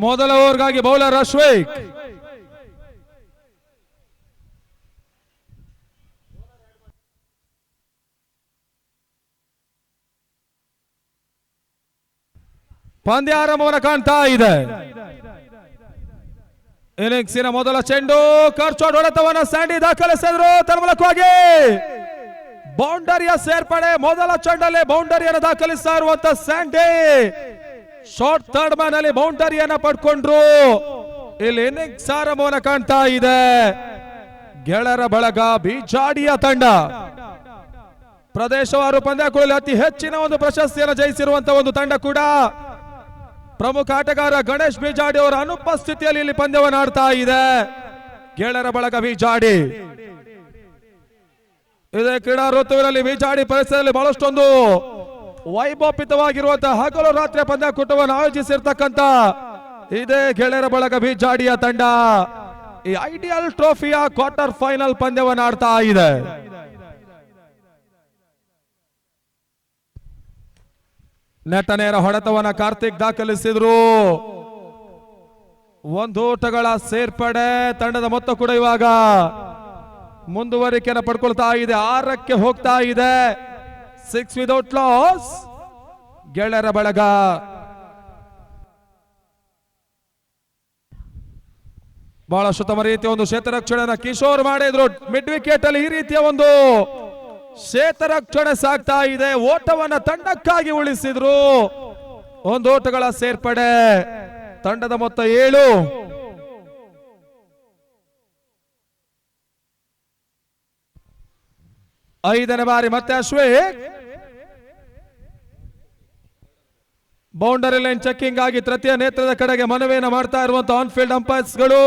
ಮೊದಲ ಓವರ್ಗಾಗಿ ಬೌಲರ್ ಅಶ್ವೇಕ್. ಪಂದ್ಯ ಆರಂಭವನ್ನು ಕಾಣ್ತಾ ಇದೆ. ಇನ್ನಿಂಗ್ಸಿನ ಮೊದಲ ಚೆಂಡು ಖರ್ಚೋಡ್ ಹೊಡೆತವನ್ನು ಸ್ಯಾಂಡಿ ದಾಖಲಿಸಿದ್ರು. ತನ್ಮೂಲಕವಾಗಿ ಬೌಂಡರಿಯ ಸೇರ್ಪಡೆ. ಮೊದಲ ಚೆಂಡಲ್ಲಿ ಬೌಂಡರಿಯನ್ನು ದಾಖಲಿಸ್ತಾ ಇರುವಂತ ಸ್ಯಾಂಡಿ ಶಾರ್ಟ್ ಥರ್ಡ್ ಮ್ಯಾನ್ ಅಲ್ಲಿ ಬೌಂಡರಿಯನ್ನ ಪಡ್ಕೊಂಡ್ರು. ಇಲ್ಲಿ ಇನ್ನಿಂಗ್ಸ್ ಆರಂಭವನ್ನು ಕಾಣ್ತಾ ಇದೆ. ಗೆಳೆಯರ ಬಳಗ ಬಿಜಾಡಿಯ ತಂಡ ಪ್ರದೇಶವಾರು ಪಂದ್ಯಾಕೂಟದಲ್ಲಿ ಅತಿ ಹೆಚ್ಚಿನ ಒಂದು ಪ್ರಶಸ್ತಿಯನ್ನು ಜಯಿಸಿರುವಂತಹ ಒಂದು ತಂಡ ಕೂಡ. ಪ್ರಮುಖ ಆಟಗಾರ ಗಣೇಶ್ ಬಿಜಾಡಿ ಅವರ ಅನುಪಸ್ಥಿತಿಯಲ್ಲಿ ಇಲ್ಲಿ ಪಂದ್ಯವನ್ನು ಆಡ್ತಾ ಇದೆ ಗೆಳೆಯರ ಬಳಗ ಬಿಜಾಡಿ. ಇದೇ ಕ್ರೀಡಾ ಋತುವಿನಲ್ಲಿ ಬಿಜಾಡಿ ಪರಿಸರದಲ್ಲಿ ಬಹಳಷ್ಟೊಂದು ವೈಭವಪಿತವಾಗಿರುವಂತಹ ಹಗಲು ರಾತ್ರಿ ಪಂದ್ಯಾಕೂಟವನ್ನು ಆಯೋಜಿಸಿರ್ತಕ್ಕಂಥ ಇದೇ ಗೆಳೆಯರ ಬಳಗ ಬಿಜಾಡಿಯ ತಂಡ ಈ ಐಡಿಯಲ್ ಟ್ರೋಫಿಯ ಕ್ವಾರ್ಟರ್ ಫೈನಲ್ ಪಂದ್ಯವನ್ನು ಆಡ್ತಾ ಇದೆ. ನೆಟ್ಟ ನೇರ ಹೊಡೆತವನ್ನ ಕಾರ್ತಿಕ್ ದಾಖಲಿಸಿದ್ರು. ಒಂದು ಓಟಗಳ ಸೇರ್ಪಡೆ. ತಂಡದ ಮೊತ್ತ ಕೂಡ ಇವಾಗ ಮುಂದುವರಿಕೆಯನ್ನು ಪಡ್ಕೊಳ್ತಾ ಇದೆ. 6ಕ್ಕೆ ಹೋಗ್ತಾ ಇದೆ. 6 ವಿದೌಟ್ ಲಾಸ್ ಗೆಳೆಯರ ಬಳಗ. ಬಹಳಷ್ಟು ತಮ್ಮ ರೀತಿಯ ಒಂದು ಕ್ಷೇತ್ರರಕ್ಷಣೆಯನ್ನು ಕಿಶೋರ್ ಮಾಡಿದ್ರು. ಮಿಡ್ ವಿಕೆಟ್ ಅಲ್ಲಿ ಈ ರೀತಿಯ ಒಂದು ಕ್ಷೇತ್ರರಕ್ಷಣೆ ಸಾಗ್ತಾ ಇದೆ. ಓಟವನ್ನ ತಂಡಕ್ಕಾಗಿ ಉಳಿಸಿದ್ರು. ಒಂದು ಓಟಗಳ ಸೇರ್ಪಡೆ. ತಂಡದ ಮೊತ್ತ 7. ಐದನೇ ಬಾರಿ ಮತ್ತೆ ಅಶ್ವೇಕ್. ಬೌಂಡರಿ ಲೈನ್ ಚೆಕಿಂಗ್ ಆಗಿ ತೃತೀಯ ನೇತ್ರದ ಕಡೆಗೆ ಮನವಿಯನ್ನು ಮಾಡ್ತಾ ಇರುವಂತಹ ಆನ್ ಫೀಲ್ಡ್ ಅಂಪೈರ್ಸ್ ಗಳು.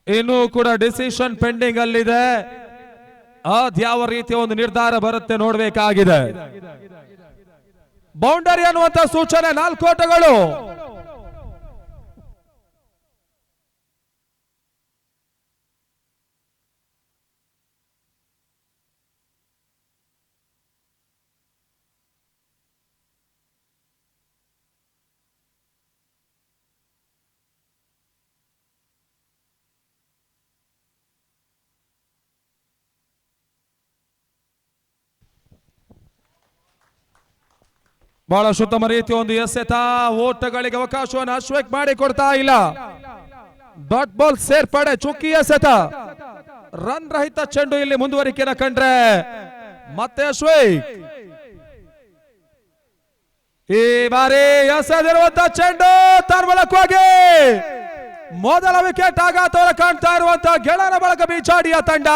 ಇನ್ನೂ ಕೂಡ ಡಿಸಿಷನ್ ಪೆಂಡಿಂಗ್ ಅಲ್ಲಿದೆ. ಅದ್ಯಾವ ರೀತಿಯ ಒಂದು ನಿರ್ಧಾರ ಬರುತ್ತೆ ನೋಡಬೇಕಾಗಿದೆ. ಬೌಂಡರಿ ಅನ್ನುವಂತ ಸೂಚನೆ. 4 ಓಟಗಳು. ಬಹಳಷ್ಟು ಉತ್ತಮ ರೀತಿಯ ಒಂದು ಎಸೆತ. ಓಟಗಳಿಗೆ ಅವಕಾಶವನ್ನು ಅಶ್ವೇಕ್ ಮಾಡಿ ಕೊಡ್ತಾ ಇಲ್ಲ. ಡಾಟ್ ಬಾಲ್ ಸೇರ್ಪಡೆ. ಚುಕ್ಕಿ ಎಸೆತ. ರನ್ ರಹಿತ ಚೆಂಡು. ಇಲ್ಲಿ ಮುಂದುವರಿಕೆಯನ್ನು ಕಂಡ್ರೆ ಮತ್ತೆ ಅಶ್ವೇಕ್. ಈ ಬಾರಿ ಎಸೆದಿರುವಂತಹ ಚೆಂಡು ತನ್ಮೂಲಕವಾಗಿ ಮೊದಲ ವಿಕೆಟ್ ಆಘಾತವನ್ನು ಕಾಣ್ತಾ ಇರುವಂತಹ ಗೆಳೆಯರ ಬಳಗ ಬಿಜಾಡಿಯ ತಂಡ.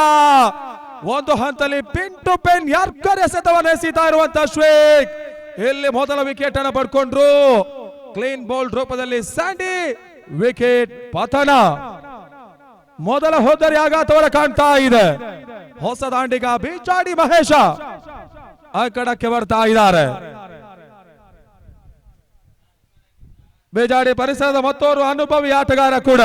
ಒಂದು ಹಂತದಲ್ಲಿ ಪಿನ್ ಟು ಪಿನ್ ಯಾರ್ಕರ್ ಎಸೆತವನ್ನು ಎಸೆತಾ ಇರುವಂತಹ ಅಶ್ವೇಕ್ ಇಲ್ಲಿ ಮೊದಲ ವಿಕೆಟ್ ಅನ್ನು ಪಡ್ಕೊಂಡ್ರು. ಕ್ಲೀನ್ ಬೌಲ್ಡ್ ರೂಪದಲ್ಲಿ ಸ್ಯಾಂಡಿ ವಿಕೆಟ್ ಪತನ. ಮೊದಲ ಹೋದರಿ ಆಘಾತವನ್ನು ಕಾಣ್ತಾ ಇದೆ. ಹೊಸ ದಾಂಡಿಗ ಬಿಜಾಡಿ ಮಹೇಶ ಆ ಕಡಕ್ಕೆ ಬರ್ತಾ ಇದ್ದಾರೆ. ಬಿಜಾಡಿ ಪರಿಸರದ ಮತ್ತೋರ್ವ ಅನುಭವಿ ಆಟಗಾರ ಕೂಡ.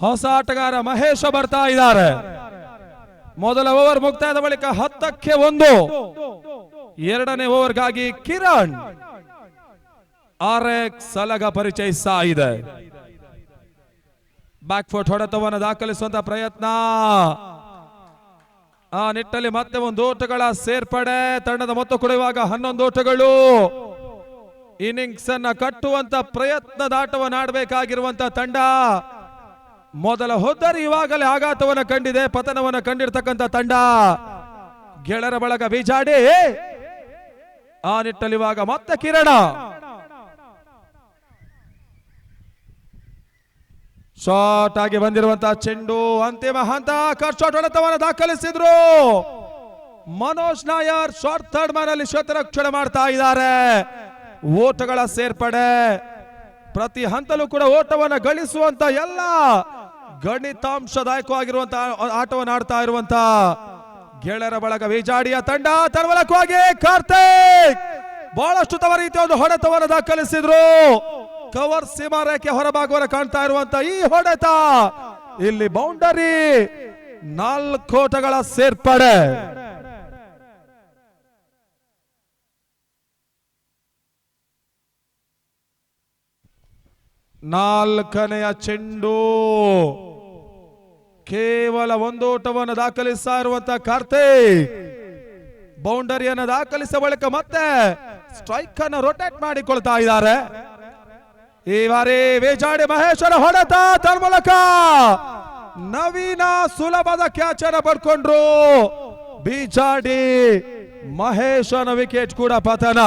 ಹೊಸ ಆಟಗಾರ ಮಹೇಶ ಬರ್ತಾ ಇದ್ದಾರೆ. ಮೊದಲ ಓವರ್ ಮುಕ್ತಾಯದ ಬಳಿಕ 10ಕ್ಕೆ 1. ಎರಡನೇ ಓವರ್ಗಾಗಿ ಕಿರಣ್ RX ಸಲಗ ಪರಿಚಯಿಸ್ತಾ ಇದೆ. ಬ್ಯಾಕ್ ಫುಟ್ ಹೊಡೆತವನ್ನು ದಾಖಲಿಸುವಂತ ಪ್ರಯತ್ನ. ಆ ನಿಟ್ಟಲ್ಲಿ ಮತ್ತೆ ಒಂದು ಓಟಗಳ ಸೇರ್ಪಡೆ. ತಂಡದ ಮೊತ್ತ ಕೂಡ ಇವಾಗ 11 ಓಟಗಳು. ಇನ್ನಿಂಗ್ಸ್ ಅನ್ನ ಕಟ್ಟುವಂತ ಪ್ರಯತ್ನದ ಆಟವನ್ನು ಆಡಬೇಕಾಗಿರುವಂತ ತಂಡ. ಮೊದಲ ಹೊದ್ದರಿ ಇವಾಗಲೇ ಆಘಾತವನ್ನು ಕಂಡಿದೆ, ಪತನವನ್ನು ಕಂಡಿರ್ತಕ್ಕಂಥ ತಂಡ. ಗೆಳೆಯರ ಬಳಗ ಬೀಜಾಡಿ ಆ ನಿಟ್ಟಲ್ಲಿ ಇವಾಗ ಮತ್ತೆ ಕಿರಣ ಶಾರ್ಟ್ ಆಗಿ ಬಂದಿರುವಂತಹ ಚೆಂಡು. ಅಂತಿಮ ಹಂತ ಕಟ್ ಶಾಟ್ ಹೊಡೆತವನ್ನು ದಾಖಲಿಸಿದ್ರು. Manoj Nair short third man ಅಲ್ಲಿ ಶತರಕ್ಷಣೆ ಮಾಡ್ತಾ ಇದ್ದಾರೆ. ಓಟಗಳ ಸೇರ್ಪಡೆ. ಪ್ರತಿ ಹಂತಲೂ ಕೂಡ ಓಟವನ್ನು ಗಳಿಸುವಂತ ಎಲ್ಲ ಗಣಿತಾಂಶದಾಯಕವಾಗಿರುವಂತಹ ಆಟವನ್ನು ಆಡ್ತಾ ಇರುವಂತ ಗೆಳೆಯರ ಬಳಗ ವಿಜಾಡಿಯ ತಂಡ. ತನ್ಮೂಲಕವಾಗಿ ಕಾರ್ತಿಕ್ ಬಹಳಷ್ಟು ತಮ್ಮ ರೀತಿಯ ಒಂದು ಹೊಡೆತವನ್ನು ದಾಖಲಿಸಿದ್ರು. ಕವರ್ ಸೀಮಾ ರೇಖೆ ಹೊರಭಾಗವನ್ನು ಕಾಣ್ತಾ ಇರುವಂತ ಈ ಹೊಡೆತ, ಇಲ್ಲಿ ಬೌಂಡರಿ. 4 ಓಟಗಳ ಸೇರ್ಪಡೆ. ನಾಲ್ಕನೆಯ ಚೆಂಡು. ಕೇವಲ 1 ಓಟವನ್ನು ದಾಖಲಿಸ್ತಾ ಇರುವಂತ ಕಾರ್ತಿಕ್ ಬೌಂಡರಿಯನ್ನು ದಾಖಲಿಸಿದ ಬಳಿಕ ಮತ್ತೆ ಸ್ಟ್ರೈಕ್ ಅನ್ನು ರೊಟೇಟ್ ಮಾಡಿಕೊಳ್ತಾ ಇದ್ದಾರೆ. ಈ ಬಾರಿ ಬೇಜಾಡಿ ಮಹೇಶ್ವರ ಹೊಡೆತ. ತನ್ಮೂಲಕ ನವೀನ ಸುಲಭದ ಕ್ಯಾಚ್ ಅನ್ನು ಪಡ್ಕೊಂಡ್ರು. ಬೀಜಾಡಿ ಮಹೇಶನ ವಿಕೆಟ್ ಕೂಡ ಪತನ.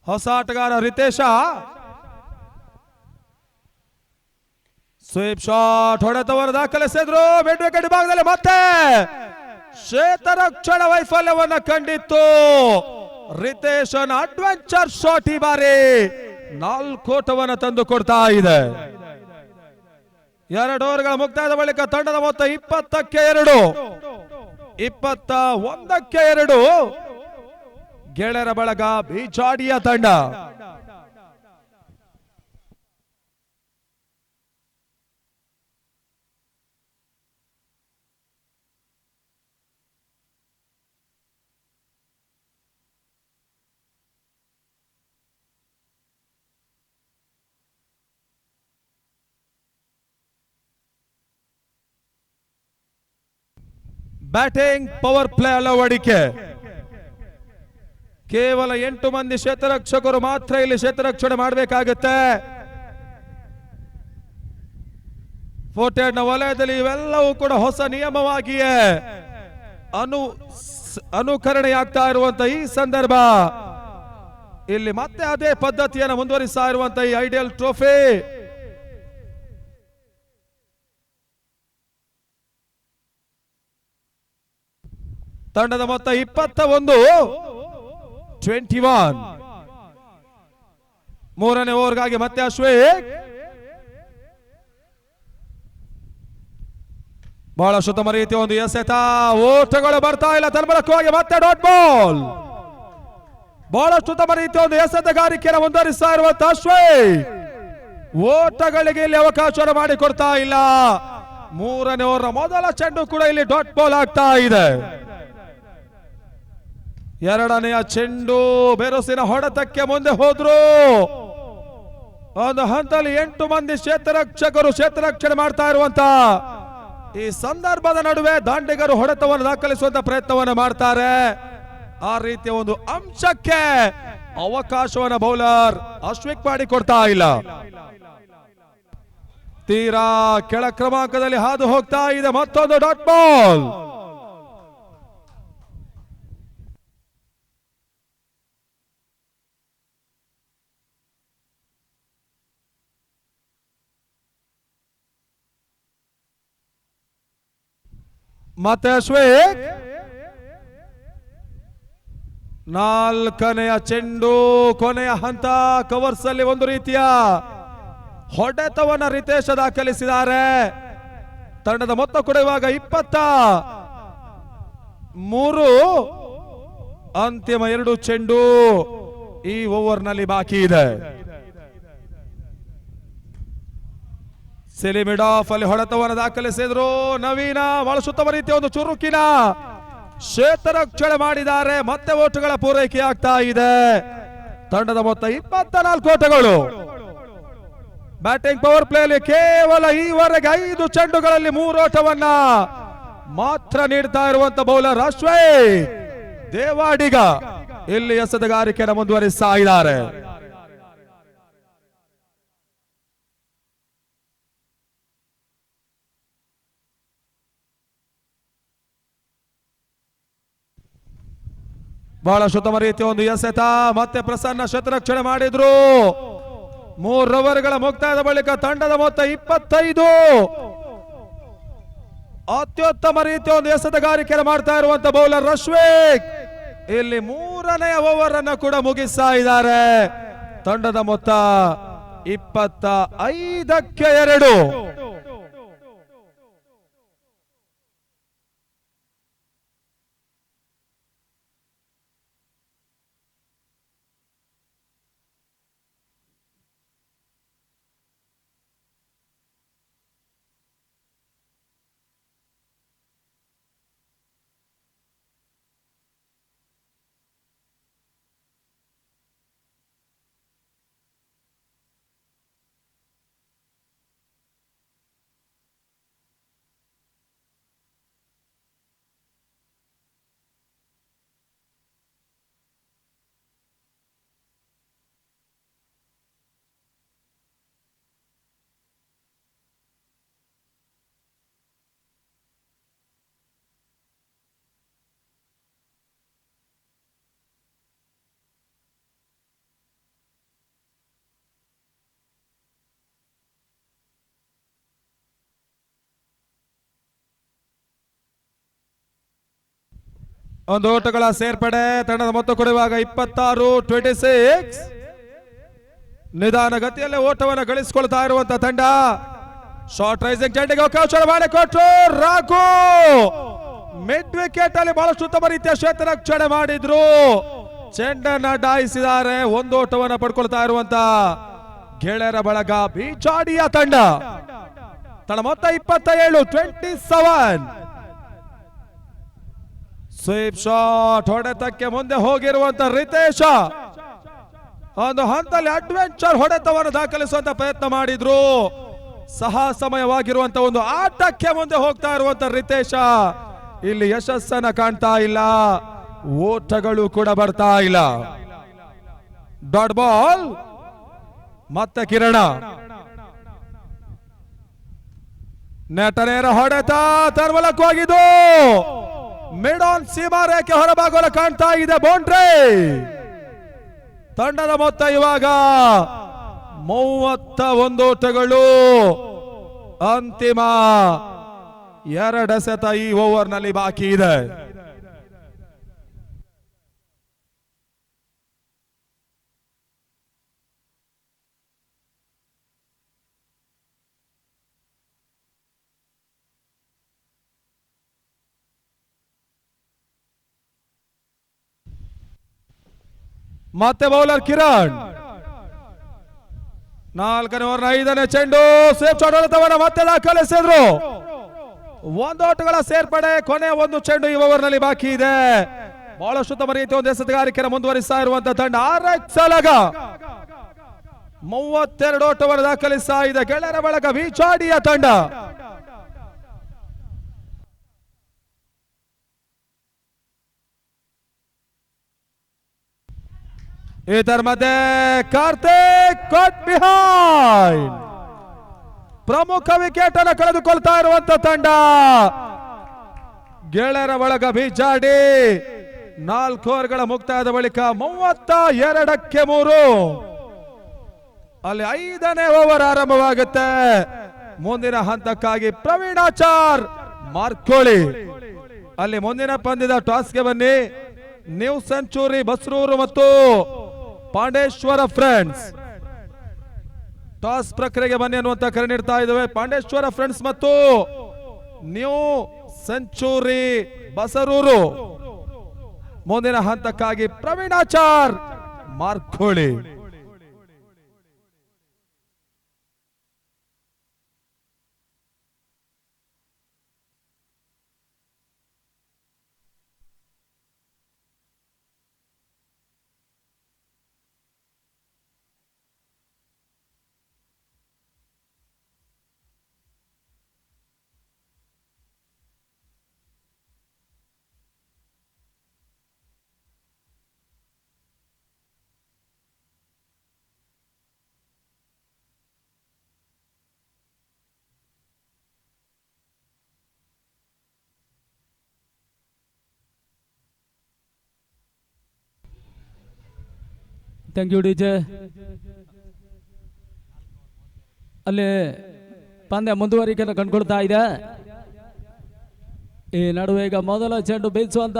ಹೊಸ ಆಟಗಾರ ರಿತೇಶ ಸ್ವೀಪ್ ಶಾಟ್ ಹೊಡೆತವನ್ನು ದಾಖಲಿಸಿದ್ರು. ಮಿಡ್ ವಿಕೆಟ್ ಭಾಗದಲ್ಲಿ ಮತ್ತೆ ಕ್ಷೇತ್ರರಕ್ಷಣ ವೈಫಲ್ಯವನ್ನ ಕಂಡಿತ್ತು. ರಿತೇಶನ್ ಅಡ್ವೆಂಚರ್ ಶಾಟ್ ಈ ಬಾರಿ 4 ಓಟವನ್ನು ತಂದು ಕೊಡ್ತಾ ಇದೆ. 2 ಓವರ್ಗಳ ಮುಕ್ತಾಯದ ಬಳಿಕ ತಂಡದ ಮೊತ್ತ 20ಕ್ಕೆ 2, 21ಕ್ಕೆ 2. ಗೆಳೆಯರ ಬಳಗ ಬೀಜಾಡಿಯ ತಂಡ. ಬ್ಯಾಟಿಂಗ್ ಪವರ್ ಪ್ಲೇ ಅಳವಡಿಕೆ. ಕೇವಲ 8 ಮಂದಿ ಕ್ಷೇತ್ರರಕ್ಷಕರು ಮಾತ್ರ ಇಲ್ಲಿ ಕ್ಷೇತ್ರರಕ್ಷಣೆ ಮಾಡಬೇಕಾಗುತ್ತೆ. ಫೋರ್ಟೆಡ್ನ ವಲಯದಲ್ಲಿ ಇವೆಲ್ಲವೂ ಕೂಡ ಹೊಸ ನಿಯಮವಾಗಿಯೇ ಅನುಕರಣೆಯಾಗ್ತಾ ಇರುವಂತ ಈ ಸಂದರ್ಭ. ಇಲ್ಲಿ ಮತ್ತೆ ಅದೇ ಪದ್ಧತಿಯನ್ನು ಮುಂದುವರಿಸ್ತಾ ಇರುವಂತ ಈ ಐಡಿಯಲ್ ಟ್ರೋಫಿ. ತಂಡದ ಮೊತ್ತ 21, 21. ಮೂರನೇ ಓವರ್ಗಾಗಿ ಮತ್ತೆ ಅಶ್ವಿಕ್ ಬಹಳಷ್ಟು ತಮ್ಮ ರೀತಿಯ ಒಂದು ಎಸೆತ. ಓಟಗಳು ಬರ್ತಾ ಇಲ್ಲ. ತನ್ಮೂಲಕವಾಗಿ ಮತ್ತೆ ಡಾಟ್ ಬಾಲ್. ಬಹಳಷ್ಟು ತಮ್ಮ ರೀತಿಯ ಒಂದು ಎಸೆತಗಾರಿಕೆಯನ್ನು ಮುಂದುವರಿಸ್ತಾ ಇರುವಂತ ಅಶ್ವಿಕ್ ಓಟಗಳಿಗೆ ಇಲ್ಲಿ ಅವಕಾಶ ಮಾಡಿಕೊಡ್ತಾ ಇಲ್ಲ. ಮೂರನೇ ಓವರ್ ಮೊದಲ ಚೆಂಡು ಕೂಡ ಇಲ್ಲಿ ಡಾಟ್ ಬಾಲ್ ಆಗ್ತಾ ಇದೆ. ಎರಡನೆಯ ಚೆಂಡು ಬೆರಸಿನ ಹೊಡೆತಕ್ಕೆ ಮುಂದೆ ಹೋದ್ರು. ಒಂದು ಹಂತದಲ್ಲಿ 8 ಮಂದಿ ಕ್ಷೇತ್ರರಕ್ಷಕರು ಕ್ಷೇತ್ರರಕ್ಷಣೆ ಮಾಡ್ತಾ ಇರುವಂತ ಈ ಸಂದರ್ಭದ ನಡುವೆ ದಾಂಡಿಗರು ಹೊಡೆತವನ್ನು ದಾಖಲಿಸುವಂತ ಪ್ರಯತ್ನವನ್ನು ಮಾಡ್ತಾರೆ. ಆ ರೀತಿಯ ಒಂದು ಅಂಶಕ್ಕೆ ಅವಕಾಶವನ್ನು ಬೌಲರ್ ಅಶ್ವಿಕ್ ಮಾಡಿಕೊಡ್ತಾ ಇಲ್ಲ. ತೀರಾ ಕೆಳ ಕ್ರಮಾಂಕದಲ್ಲಿ ಹಾದು ಹೋಗ್ತಾ ಇದೆ ಮತ್ತೊಂದು ಡಾಟ್ ಬಾಲ್. ಮತ್ತೆ ಅಶ್ವೇಕ್ ನಾಲ್ಕನೆಯ ಚೆಂಡು ಕೊನೆಯ ಹಂತ ಕವರ್ಸ್ ಅಲ್ಲಿ ಒಂದು ರೀತಿಯ ಹೊಡೆತವನ್ನ ರಿತೇಶ ದಾಖಲಿಸಿದ್ದಾರೆ. ತಂಡದ ಮೊತ್ತ ಕೂಡ ಇವಾಗ 23. ಅಂತಿಮ 2 ಚೆಂಡು ಈ ಓವರ್ ನಲ್ಲಿ ಬಾಕಿ ಇದೆ. ಸೆಲಿಮಿಡ್ ಆಫ್ ಅಲ್ಲಿ ಹೊಡೆತವನ್ನು ದಾಖಲಿಸಿದ್ರು. ನವೀನ ಬಹಳ ಉತ್ತಮ ರೀತಿಯ ಒಂದು ಚುರುಕಿನ ಕ್ಷೇತ್ರರಕ್ಷಣೆ ಮಾಡಿದ್ದಾರೆ. ಮತ್ತೆ ಓಟುಗಳ ಪೂರೈಕೆ ಆಗ್ತಾ ಇದೆ. ತಂಡದ ಮೊತ್ತ 24 ಓಟಗಳು. ಬ್ಯಾಟಿಂಗ್ ಪವರ್ ಪ್ಲೇ ಅಲ್ಲಿ ಕೇವಲ ಈವರೆಗೆ 5 ಚೆಂಡುಗಳಲ್ಲಿ 3 ಓಟವನ್ನ ಮಾತ್ರ ನೀಡ್ತಾ ಇರುವಂತ ಬೌಲರ್ ಅಶ್ವೇಕ್ ದೇವಾಡಿಗ ಇಲ್ಲಿ ಎಸೆತಗಾರಿಕೆಯನ್ನು ಮುಂದುವರಿಸ್ತಾ ಇದ್ದಾರೆ. ಬಹಳ ಉತ್ತಮ ರೀತಿಯ ಒಂದು ಎಸೆತ. ಮತ್ತೆ ಪ್ರಸನ್ನ ಶತರಕ್ಷಣೆ ಮಾಡಿದ್ರು. 3 ಓವರ್ಗಳ ಮುಕ್ತಾಯದ ಬಳಿಕ ತಂಡದ ಮೊತ್ತ 25. ಅತ್ಯುತ್ತಮ ರೀತಿಯ ಒಂದು ಎಸೆತಗಾರಿಕೆಯನ್ನು ಮಾಡ್ತಾ ಇರುವಂತ ಬೌಲರ್ ಅಶ್ವೇಕ್ ಇಲ್ಲಿ 3ನೇ ಓವರ್ ಅನ್ನು ಕೂಡ ಮುಗಿಸ್ತಾ ಇದ್ದಾರೆ. ತಂಡದ ಮೊತ್ತ 25ಕ್ಕೆ 2. ಒಂದು ಓಟಗಳ ಸೇರ್ಪಡೆ. ತಂಡದ ಮೊತ್ತ ಕೊಡುವಾಗ 26, 26. ನಿಧಾನ ಗತಿಯಲ್ಲೇ ಓಟವನ್ನು ಗಳಿಸಿಕೊಳ್ತಾ ಇರುವಂತ ತಂಡ. ಶಾರ್ಟ್ ರೈಸಿಂಗ್ ಚೆಂಡಿಗೆ ಅವಕಾಶ ಮಾಡಿಕೊಟ್ರು. ರಾಘು ಮಿಡ್ ವಿಕೆಟ್ ಅಲ್ಲಿ ಬಹಳಷ್ಟು ಉತ್ತಮ ರೀತಿಯ ಕ್ಷೇತ್ರರಕ್ಷಣೆ ಮಾಡಿದ್ರು. ಚೆಂಡನ್ನ ಡಾಯಿಸಿದ್ದಾರೆ. 1 ಓಟವನ್ನು ಪಡ್ಕೊಳ್ತಾ ಇರುವಂತ ಗೆಳೆಯರ ಬಳಗ ಬಿಚಾಡಿಯ ತಂಡ. ತನ್ನ ಮೊತ್ತ 27, 27. ಸ್ವೀಪ್ ಶಾಟ್ ಹೊಡೆತಕ್ಕೆ ಮುಂದೆ ಹೋಗಿರುವಂತ ರಿತೇಶ ಒಂದು ಹಂತದಲ್ಲಿ ಅಡ್ವೆಂಚರ್ ಹೊಡೆತವನ್ನು ದಾಖಲಿಸುವಂತ ಪ್ರಯತ್ನ ಮಾಡಿದ್ರು. ಸಾಹಸಮಯವಾಗಿರುವಂತ ಒಂದು ಆಟಕ್ಕೆ ಮುಂದೆ ಹೋಗ್ತಾ ಇರುವಂತ ರಿತೇಶ ಇಲ್ಲಿ ಯಶಸ್ಸನ್ನ ಕಾಣ್ತಾ ಇಲ್ಲ. ಓಟಗಳು ಕೂಡ ಬರ್ತಾ ಇಲ್ಲ. Dot ball. ಮತ್ತೆ ಕಿರಣ ನೆಟ ನೇರ ಹೊಡೆತ ತರ್ಮಲಕ್ಕೋಗಿದ್ದು ಮಿಡ್ ಆನ್ ಸೀಮಾ ರೇಖೆ ಹೊರಭಾಗವನ್ನು ಕಾಣ್ತಾ ಇದೆ. ಬೌಂಡ್ರಿ. ತಂಡದ ಮೊತ್ತ ಇವಾಗ 31 ಓಟಗಳು. ಅಂತಿಮ 2 ಎಸೆತ ಈ ಓವರ್ ನಲ್ಲಿ ಬಾಕಿ ಇದೆ. ಮತ್ತೆ ಬೌಲರ್ ಕಿರಣ್. 4ನೇ ಓವರ್ 5ನೇ ಚೆಂಡು. ಸೇಫ್ ಶಾಟ್ ಹೊಡೆತವನ್ನು ಮತ್ತೆ ದಾಖಲಿಸಿದ್ರು. 1 ಓಟಗಳ ಸೇರ್ಪಡೆ. ಕೊನೆ 1 ಚೆಂಡು ಈ ಓವರ್ ನಲ್ಲಿ ಬಾಕಿ ಇದೆ. ಬಹಳಷ್ಟು ಉತ್ತಮ ರೀತಿಯ ಒಂದು ಎಸೆತಗಾರಿಕೆಯನ್ನು ಮುಂದುವರಿಸ್ತಾ ಇರುವಂತಹ ತಂಡ. ಆರಕ್ಷಲಗ 32 ಓಟವನ್ನು ದಾಖಲಿಸ್ತಾ ಇದೆ ಗೆಳೆಯರ ಬಳಗ ಬಿಚಾಡಿಯ ತಂಡ. ಇದರ ಮಧ್ಯೆ ಕಾರ್ತಿಕ್ ಕಾಟ್ ಬಿಹೈಂಡ್. ಪ್ರಮುಖ ವಿಕೆಟ್ ಅನ್ನು ಕಳೆದುಕೊಳ್ತಾ ಇರುವಂತ ತಂಡ ಗೆಳೆಯರ ಬಳಗ ಬಿಚಾಡಿ. 4 ಓವರ್ಗಳ ಮುಕ್ತಾಯದ ಬಳಿಕ 32ಕ್ಕೆ 3. ಅಲ್ಲಿ 5ನೇ ಓವರ್ ಆರಂಭವಾಗುತ್ತೆ. ಮುಂದಿನ ಹಂತಕ್ಕಾಗಿ ಪ್ರವೀಣಾಚಾರ್ ಮಾರ್ಕೋಳಿ ಅಲ್ಲಿ ಮುಂದಿನ ಪಂದ್ಯದ ಟಾಸ್ಗೆ ಬನ್ನಿ. ನ್ಯೂ ಸೆಂಚುರಿ ಬಸ್ರೂರು ಮತ್ತು ಪಾಂಡೇಶ್ವರ ಫ್ರೆಂಡ್ಸ್ ಟಾಸ್ ಪ್ರಕ್ರಿಯೆಗೆ ಬನ್ನಿ ಅನ್ನುವಂತ ಕರೆ ನೀಡ್ತಾ ಇದ್ದೇವೆ. ಪಾಂಡೇಶ್ವರ ಫ್ರೆಂಡ್ಸ್ ಮತ್ತು ನ್ಯೂ ಸೆಂಚುರಿ ಬಸರೂರು ಮುಂದಿನ ಹಂತಕ್ಕಾಗಿ Praveenachar Markoli. Thank you DJ. ಅಲ್ಲಿ ಪಂದ್ಯ ಮುಂದುವರಿಕೆಯನ್ನು ಕಂಡುಕೊಳ್ತಾ ಇದೆ. ಈ ನಡುವೆ ಈಗ ಮೊದಲ ಚೆಂಡು ಬೀಸುವಂತ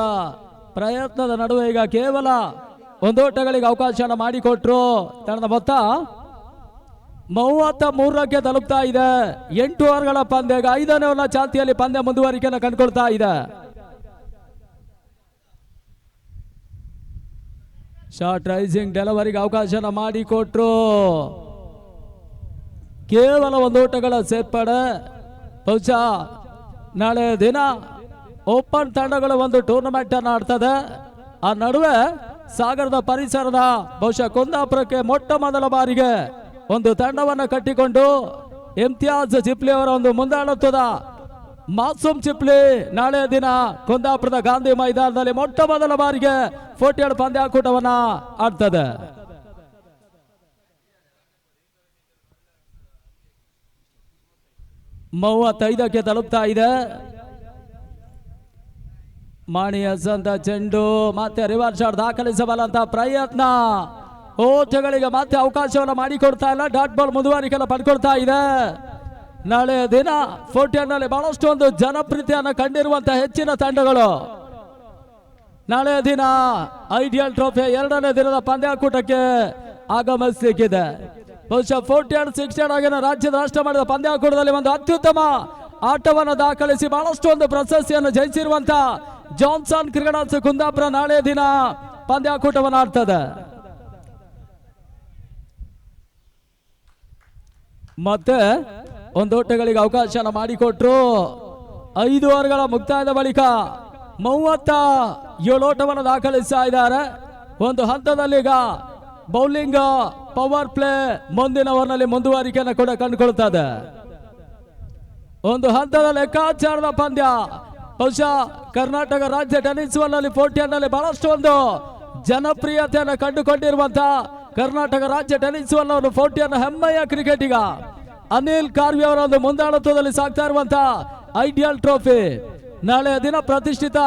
ಪ್ರಯತ್ನದ ನಡುವೆ ಈಗ ಕೇವಲ ಒಂದೋಟಗಳಿಗೆ ಅವಕಾಶ ಮಾಡಿಕೊಟ್ರು. ತಂಡದ ಮೊತ್ತ 33ಕ್ಕೆ ತಲುಪ್ತಾ ಇದೆ. 8 ಓವರ್ಗಳ ಪಂದ್ಯ ಈಗ 5ನೇ ಓವರ್ನ ಚಾಲ್ತಿಯಲ್ಲಿ ಪಂದ್ಯ ಮುಂದುವರಿಕೆಯನ್ನು ಕಂಡುಕೊಳ್ತಾ ಇದೆ. ಶಾರ್ಟ್ ರೈಸಿಂಗ್ ಡೆಲಿವರಿಗೆ ಅವಕಾಶ ಮಾಡಿಕೊಟ್ರು. ಕೇವಲ ಒಂದೋಟಗಳ ಸೇರ್ಪಡೆ. ಬಹುಶಃ ನಾಳೆ ದಿನ ಓಪನ್ ತಂಡಗಳು ಒಂದು ಟೂರ್ನಮೆಂಟ್ ಅನ್ನು ಆಡ್ತದೆ. ಆ ನಡುವೆ ಸಾಗರದ ಪರಿಸರದ ಬಹುಶಃ ಕುಂದಾಪುರಕ್ಕೆ ಮೊಟ್ಟ ಮೊದಲ ಬಾರಿಗೆ ಒಂದು ತಂಡವನ್ನು ಕಟ್ಟಿಕೊಂಡು ಇಮ್ತಿಯಾಜ್ ಚಿಪ್ಲಿ ಅವರ ಒಂದು ಮುಂದಾಳತ್ವದ ಮಾಸೂಮ್ ಚಿಪ್ಲಿ ನಾಳೆ ದಿನ ಕುಂದಾಪುರದ ಗಾಂಧಿ ಮೈದಾನದಲ್ಲಿ ಮೊಟ್ಟ ಮೊದಲ ಬಾರಿಗೆ 47 ಪಂದ್ಯಾಕೂಟವನ್ನ ಆಡ್ತದೆ. ಕ್ಕೆ ತಲುಪ್ತಾ ಇದೆ. ಮಾಣಿ ಹಸಂತ ಚೆಂಡು ಮತ್ತೆ ರಿವರ್ಸ್ ಶಾಟ್ ದಾಖಲಿಸಬಲ್ಲಂತ ಪ್ರಯತ್ನ. ಓಟಗಳಿಗೆ ಮತ್ತೆ ಅವಕಾಶವನ್ನು ಮಾಡಿಕೊಡ್ತಾ ಇಲ್ಲ. ಡಾಟ್ ಬಾಲ್ ಮುಂದುವರಿಕೆಯನ್ನು ಪಡ್ಕೊಳ್ತಾ ಇದೆ. ನಾಳೆ ದಿನ 14 ನಲ್ಲಿ ಬಹಳಷ್ಟು ಒಂದು ಜನಪ್ರಿಯತೆಯನ್ನು ಕಂಡಿರುವಂತಹ ಹೆಚ್ಚಿನ ತಂಡಗಳು ನಾಳೆ ದಿನ ಐಡಿಯಲ್ ಟ್ರೋಫಿ 2ನೇ ದಿನದ ಪಂದ್ಯಾಕೂಟಕ್ಕೆ ಆಗಮಿಸಲಿಕ್ಕಿದೆ. ಬಹುಶಃ 14, 16 ಆಗಿನ ರಾಜ್ಯದ ರಾಷ್ಟ್ರ ಮಾಡಿದ ಪಂದ್ಯಾಕೂಟದಲ್ಲಿ ಒಂದು ಅತ್ಯುತ್ತಮ ಆಟವನ್ನು ದಾಖಲಿಸಿ ಬಹಳಷ್ಟು ಒಂದು ಪ್ರಶಸ್ತಿಯನ್ನು ಜಯಿಸಿರುವಂತ ಜಾನ್ಸನ್ ಕ್ರಿಕೆಟರ್ಸ್ ಕುಂದಾಪುರ ನಾಳೆ ದಿನ ಪಂದ್ಯಾಕೂಟವನ್ನು ಆಡ್ತದೆ. ಮತ್ತೆ ಒಂದೋಟಗಳಿಗೆ ಅವಕಾಶ ಮಾಡಿಕೊಟ್ರು. 5 ಓವರ್ಗಳ ಮುಕ್ತಾಯದ ಬಳಿಕ 37 ಓಟವನ್ನು ದಾಖಲಿಸ್ತಾ ಇದ್ದಾರೆ. ಒಂದು ಹಂತದಲ್ಲಿ ಈಗ ಬೌಲಿಂಗ್ ಪವರ್ ಪ್ಲೇ ಮುಂದಿನ ಓವರ್ನಲ್ಲಿ ಮುಂದುವರಿಕೆಯನ್ನು ಕೂಡ ಕಂಡುಕೊಳ್ತದೆ. ಒಂದು ಹಂತದ ಲೆಕ್ಕಾಚಾರದ ಪಂದ್ಯ. ಬಹುಶಃ ಕರ್ನಾಟಕ ರಾಜ್ಯ ಟೆನ್ನಿಸ್ ನಲ್ಲಿ 14 ನಲ್ಲಿ ಬಹಳಷ್ಟು ಒಂದು ಜನಪ್ರಿಯತೆಯನ್ನು ಕಂಡುಕೊಂಡಿರುವಂತಹ ಕರ್ನಾಟಕ ರಾಜ್ಯ ಟೆನ್ನಿಸ್ ಒಂದು 14 ಹೆಮ್ಮೆಯ ಕ್ರಿಕೆಟಿಗ ಅನಿಲ್ ಕಾರ್ವಿ ಅವರ ಒಂದು ಮುಂದಾಳತ್ವದಲ್ಲಿ ಸಾಗ್ತಾ ಇರುವಂತಹ ಐಡಿಯಲ್ ಟ್ರೋಫಿ ನಾಳೆ ದಿನ ಪ್ರತಿಷ್ಠಿತ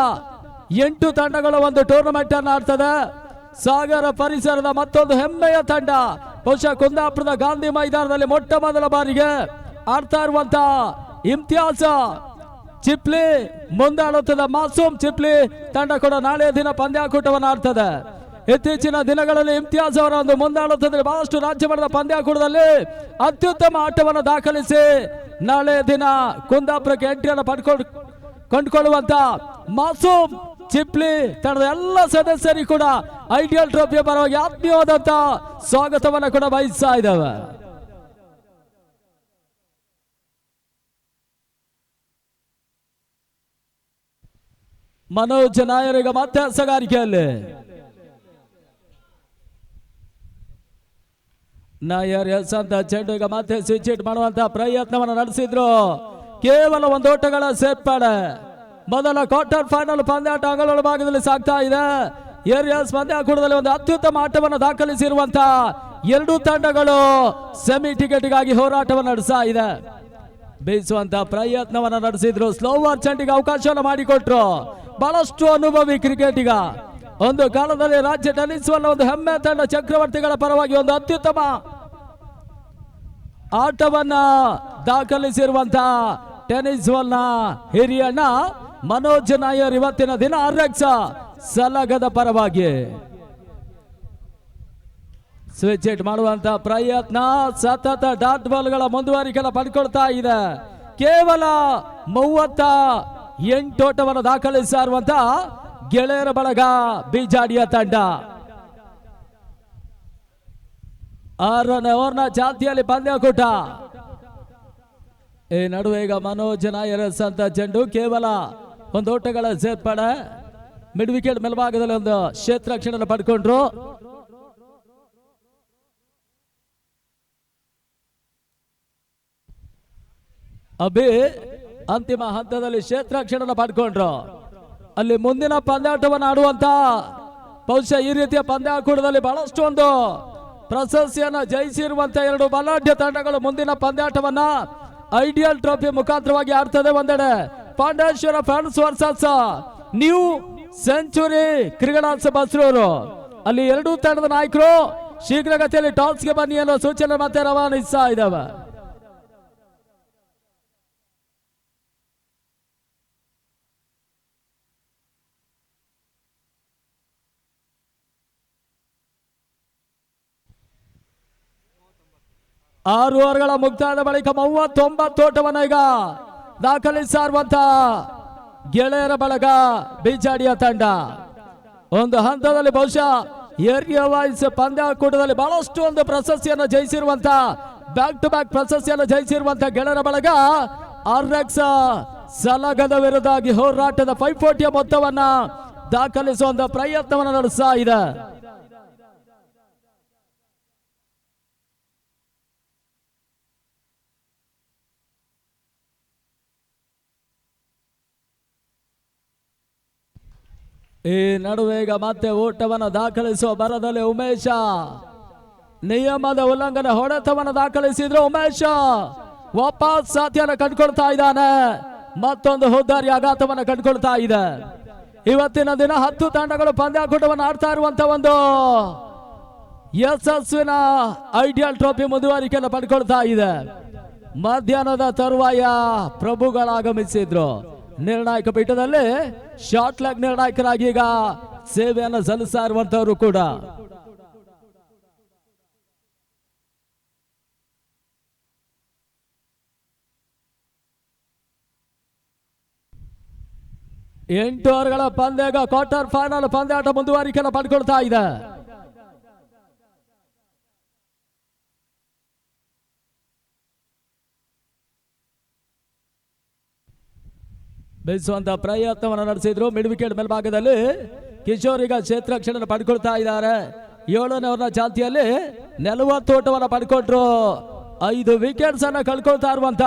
8 ತಂಡಗಳ ಒಂದು ಟೂರ್ನಮೆಂಟ್ ಅನ್ನು ಆಡ್ತದೆ. ಸಾಗರ ಪರಿಸರದ ಮತ್ತೊಂದು ಹೆಮ್ಮೆಯ ತಂಡ ಬಹುಶಃ ಕುಂದಾಪುರದ ಗಾಂಧಿ ಮೈದಾನದಲ್ಲಿ ಮೊಟ್ಟ ಮೊದಲ ಬಾರಿಗೆ ಆಡ್ತಾ ಇರುವಂತಹ ಇಮ್ತಿಯಾಜ್ ಚಿಪ್ಲಿ ಮುಂದಾಳತ್ವದ ಮಾಸೂಮ್ ಚಿಪ್ಲಿ ತಂಡ ಕೂಡ ನಾಳೆ ದಿನ ಪಂದ್ಯಾಕೂಟವನ್ನು ಆಡ್ತದೆ. ಇತ್ತೀಚಿನ ದಿನಗಳಲ್ಲಿ ಇಮ್ತಿಯಾಜ್ ಅವರ ಒಂದು ಮುಂದಾಳತ್ವದಲ್ಲಿ ಬಹಳಷ್ಟು ರಾಜ್ಯ ಮಟ್ಟದ ಪಂದ್ಯಾಕೂಟದಲ್ಲಿ ಅತ್ಯುತ್ತಮ ಆಟವನ್ನು ದಾಖಲಿಸಿ ನಾಳೆ ದಿನ ಕುಂದಾಪುರಕ್ಕೆ ಎಂಟ್ರಿಯನ್ನು ಕೊಂಡುಕೊಳ್ಳುವಂತ ಮಾಸೂಮ್ ಚಿಪ್ಲಿ ತಂಡದ ಎಲ್ಲ ಸದಸ್ಯರಿಗೂ ಕೂಡ ಐಡಿಯಲ್ ಟ್ರೋಫಿಯ ಪರವಾಗಿ ಆತ್ಮೀಯವಾದಂತ ಸ್ವಾಗತವನ್ನು ಕೂಡ ಬಯಸ್ತಾ ಇದ್ದಾವೆ. ಮನೋಜ್ ನಾಯರ್ ಈಗ ಮತ್ತೆ ಹಸಗಾರಿಕೆಯಲ್ಲಿ. ನಾಯರ್ ಎಸ್ ಅಂತ ಚೆಂಡು ಈಗ ಮತ್ತೆ ಸ್ವಿಚ್ ಹಿಟ್ ಮಾಡುವಂತಹ ಪ್ರಯತ್ನವನ್ನು ನಡೆಸಿದ್ರು. ಕೇವಲ ಒಂದೋಟಗಳ ಸೇರ್ಪಡೆ. ಮೊದಲ ಕ್ವಾರ್ಟರ್ ಫೈನಲ್ ಪಂದ್ಯಾಟ ಅಂಗಳೊಳ ಭಾಗದಲ್ಲಿ ಸಾಗ್ತಾ ಇದೆ. ಏರಿಯಾಸ್ ಪಂದ್ಯಾಕೂಟದಲ್ಲಿ ಒಂದು ಅತ್ಯುತ್ತಮ ಆಟವನ್ನು ದಾಖಲಿಸಿರುವಂತಹ 2 ತಂಡಗಳು ಸೆಮಿ ಟಿಕೆಟ್ಗಾಗಿ ಹೋರಾಟವನ್ನು ನಡೆಸ್ತಾ ಇದೆ. ಬೀಸುವಂತ ಪ್ರಯತ್ನವನ್ನು ನಡೆಸಿದ್ರು. ಸ್ಲೋವರ್ ಚೆಂಡಿಗೆ ಅವಕಾಶವನ್ನು ಮಾಡಿಕೊಟ್ರು. ಬಹಳಷ್ಟು ಅನುಭವಿ ಕ್ರಿಕೆಟಿಗ. ಒಂದು ಕಾಲದಲ್ಲಿ ರಾಜ್ಯ ಟೆನ್ನಿಸ್ ಒಂದು ಹೆಮ್ಮೆ ತಂಡ ಚಕ್ರವರ್ತಿಗಳ ಪರವಾಗಿ ಒಂದು ಅತ್ಯುತ್ತಮ ಆಟವನ್ನ ದಾಖಲಿಸಿರುವಂತಹ ಟೆನ್ನಿಸ್ ಹಿರಿಯಣ್ಣ ಮನೋಜ್ ನಾಯರ್ ಇವತ್ತಿನ ದಿನ ಆರ್ಎಕ್ಸ್ ಸಲಗದ ಪರವಾಗಿ ಸ್ವಿಚ್ ಹಿಟ್ ಮಾಡುವಂತ ಪ್ರಯತ್ನ, ಸತತ ಡಾಟ್ ಬಾಲ್ಗಳ ಮುಂದುವರಿಕೆಯನ್ನು ಪಡ್ಕೊಳ್ತಾ ಇದೆ. ಕೇವಲ 38 ಓಟವನ್ನು ದಾಖಲಿಸಿರುವಂತ ಗೆಳೆಯರ ಬಳಗ ಬಿಜಾಡಿಯ ತಂಡ 6ನೇ ಓವರ್ನ ಚಾಲ್ತಿಯಲ್ಲಿ ಪಂದ್ಯಕೂಟ. ಈ ನಡುವೆ ಈಗ ಮನೋಜ್ ನಾಯರ್ ಅಂತ ಚೆಂಡು ಕೇವಲ 1 ಓಟಗಳ ಸೇರ್ಪಡೆ. ಮಿಡ್ ವಿಕೆಟ್ ಮೇಲ್ಭಾಗದಲ್ಲಿ ಒಂದು ಕ್ಷೇತ್ರ ರಕ್ಷಣೆ ಪಡ್ಕೊಂಡ್ರು. ಅಭಿ ಅಂತಿಮ ಹಂತದಲ್ಲಿ ಕ್ಷೇತ್ರ ರಕ್ಷಣೆ ಪಡ್ಕೊಂಡ್ರು. ಅಲ್ಲಿ ಮುಂದಿನ ಪಂದ್ಯಾಟವನ್ನು ಆಡುವಂತ ಬಹುಶಃ ಈ ರೀತಿಯ ಪಂದ್ಯಾಕೂಟದಲ್ಲಿ ಬಹಳಷ್ಟು ಒಂದು ಪ್ರಶಸ್ತಿಯನ್ನು ಜಯಿಸಿರುವಂತ 2 ಬಲಾಢ್ಯ ತಂಡಗಳು ಮುಂದಿನ ಪಂದ್ಯಾಟವನ್ನ ಐಡಿಯಲ್ ಟ್ರೋಫಿ ಮುಖಾಂತರವಾಗಿ ಆಡ್ತದೆ. ಒಂದೆಡೆ Pandeshwar fans versus new century cricketers Basrur. ಅಲ್ಲಿ 2 ತಂಡದ ನಾಯಕರು ಶೀಘ್ರಗತಿಯಲ್ಲಿ ಟಾಸ್ಗೆ ಬನ್ನಿ ಅನ್ನೋ ಸೂಚನೆ ಮತ್ತೆ ರವಾನಿಸ್ತಾ ಇದ್ದಾವೆ. ಆರು ಓವರ್ಗಳ ಮುಕ್ತಾಯದ ಬಳಿಕ 39 ಓಟವನ್ನು ಈಗ ದಾಖಲಿಸಿರುವಂತ ಗೆಳೆಯರ ಬಳಗ ಬಿಜಾಡಿಯ ತಂಡ ಒಂದು ಹಂತದಲ್ಲಿ ಬಹುಶಃ ಏರಿಯಾ ವೈಸ್ ಪಂದ್ಯಾಕೂಟದಲ್ಲಿ ಬಹಳಷ್ಟು ಒಂದು ಪ್ರಶಸ್ತಿಯನ್ನು ಜಯಿಸಿರುವಂತ ಬ್ಯಾಕ್ ಟು ಬ್ಯಾಕ್ ಪ್ರಶಸ್ತಿಯನ್ನು ಜಯಿಸಿರುವಂತ ಗೆಳೆಯರ ಬಳಗ ಆರ್ಎಕ್ಸ್ ಸಲಗದ ವಿರುದ್ಧವಾಗಿ ಹೋರಾಟದ 540 ಮೊತ್ತವನ್ನ ದಾಖಲಿಸುವಂತ ಪ್ರಯತ್ನವನ್ನು ನಡೆಸ್ತಾ ಇದೆ. ಈ ನಡುವೆ ಈಗ ಮತ್ತೆ ಓಟವನ್ನು ದಾಖಲಿಸುವ ಬರದಲ್ಲಿ ಉಮೇಶ ನಿಯಮದ ಉಲ್ಲಂಘನೆ ಹೊಡೆತವನ್ನು ದಾಖಲಿಸಿದ್ರು. ಉಮೇಶ ವಾಪಸ್ ಸಾಧ್ಯನ ಕಂಡುಕೊಳ್ತಾ ಇದ್ದಾನೆ. ಮತ್ತೊಂದು ಹುದ್ದಾರಿ ಆಘಾತವನ್ನು ಕಂಡುಕೊಳ್ತಾ ಇದೆ. ಇವತ್ತಿನ ದಿನ 10 ತಂಡಗಳು ಪಂದ್ಯಾಕೂಟವನ್ನು ಆಡ್ತಾ ಇರುವಂತ ಒಂದು ಯಶಸ್ವಿನ ಐಡಿಯಲ್ ಟ್ರೋಫಿ ಮುಂದುವರಿಕೆಯನ್ನು ಪಡ್ಕೊಳ್ತಾ ಇದೆ. ಮಧ್ಯಾಹ್ನದ ತರುವಾಯ ಪ್ರಭುಗಳಾಗಮಿಸಿದ್ರು. ನಿರ್ಣಾಯಕ ಪೀಠದಲ್ಲಿ ಶಾರ್ಟ್ ಲೆಗ್ ನಿರ್ಣಾಯಕರಾಗಿ ಈಗ ಸೇವೆಯನ್ನು ಸಲ್ಲಿಸ್ತಾ ಇರುವಂತವರು ಕೂಡ. ಎಂಟು ಓವರ್ಗಳ ಪಂದ್ಯ ಕ್ವಾರ್ಟರ್ ಫೈನಲ್ ಪಂದ್ಯಾಟ ಮುಂದುವರಿಕೆಯನ್ನು ಪಡ್ಕೊಳ್ತಾ ಇದೆ. ಬೀಸುವಂತ ಪ್ರಯತ್ನವನ್ನು ನಡೆಸಿದ್ರು. ಮಿಡ್ ವಿಕೆಟ್ ಮೇಲ್ಭಾಗದಲ್ಲಿ ಕಿಶೋರ್ ಈಗ ಕ್ಷೇತ್ರ ರಕ್ಷಣೆ ಪಡ್ಕೊಳ್ತಾ ಇದ್ದಾರೆ. 7ನೇ ಓವರ್ನ ಚಾಲ್ತಿಯಲ್ಲಿ 40 ಓಟವನ್ನು ಪಡ್ಕೊಂಡ್ರು. 5 ವಿಕೆಟ್ಸ್ ಅನ್ನ ಕಳ್ಕೊಳ್ತಾ ಇರುವಂತ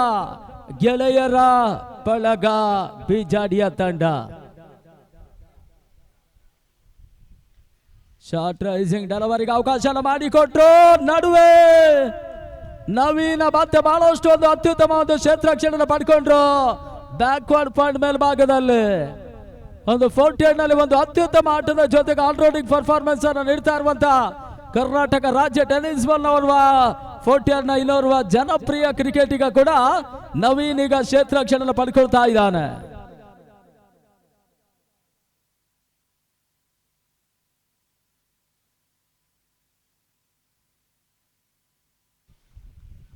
ಗೆಳೆಯರ ಬಳಗ ಬಿಜಾಡಿಯ ತಂಡ. ಶಾರ್ಟ್ ರೈಸಿಂಗ್ ಡೆಲಿವರಿಗೆ ಅವಕಾಶ ಮಾಡಿಕೊಟ್ರು. ನಡುವೆ ನವೀನ ಮತ್ತೆ ಬಹಳಷ್ಟು ಒಂದು ಅತ್ಯುತ್ತಮ ಒಂದು ಕ್ಷೇತ್ರ ರಕ್ಷಣೆ ಪಡ್ಕೊಂಡ್ರು. ಬ್ಯಾಕ್ವರ್ಡ್ ಪಾಯಿಂಟ್ ಮೇಲ್ಭಾಗದಲ್ಲಿ ಒಂದು 48 ನಲ್ಲಿ ಒಂದು ಅತ್ಯುತ್ತಮ ಆಟದ ಜೊತೆಗೆ ಆಲ್ರೌಂಡಿಂಗ್ ಪರ್ಫಾರ್ಮೆನ್ಸ್ ಅನ್ನು ನೀಡ್ತಾ ಇರುವಂತ ಕರ್ನಾಟಕ ರಾಜ್ಯ ಟೆನ್ನಿಸ್ ಬಾಲ್ ಓರ್ವ 48 ನ ಇನ್ನೋರ್ವ ಜನಪ್ರಿಯ ಕ್ರಿಕೆಟಿಗ ಕೂಡ ನವೀನ್ ಈಗ ಕ್ಷೇತ್ರ ರಕ್ಷಣೆ ಪಡ್ಕೊಳ್ತಾ ಇದ್ದಾನೆ.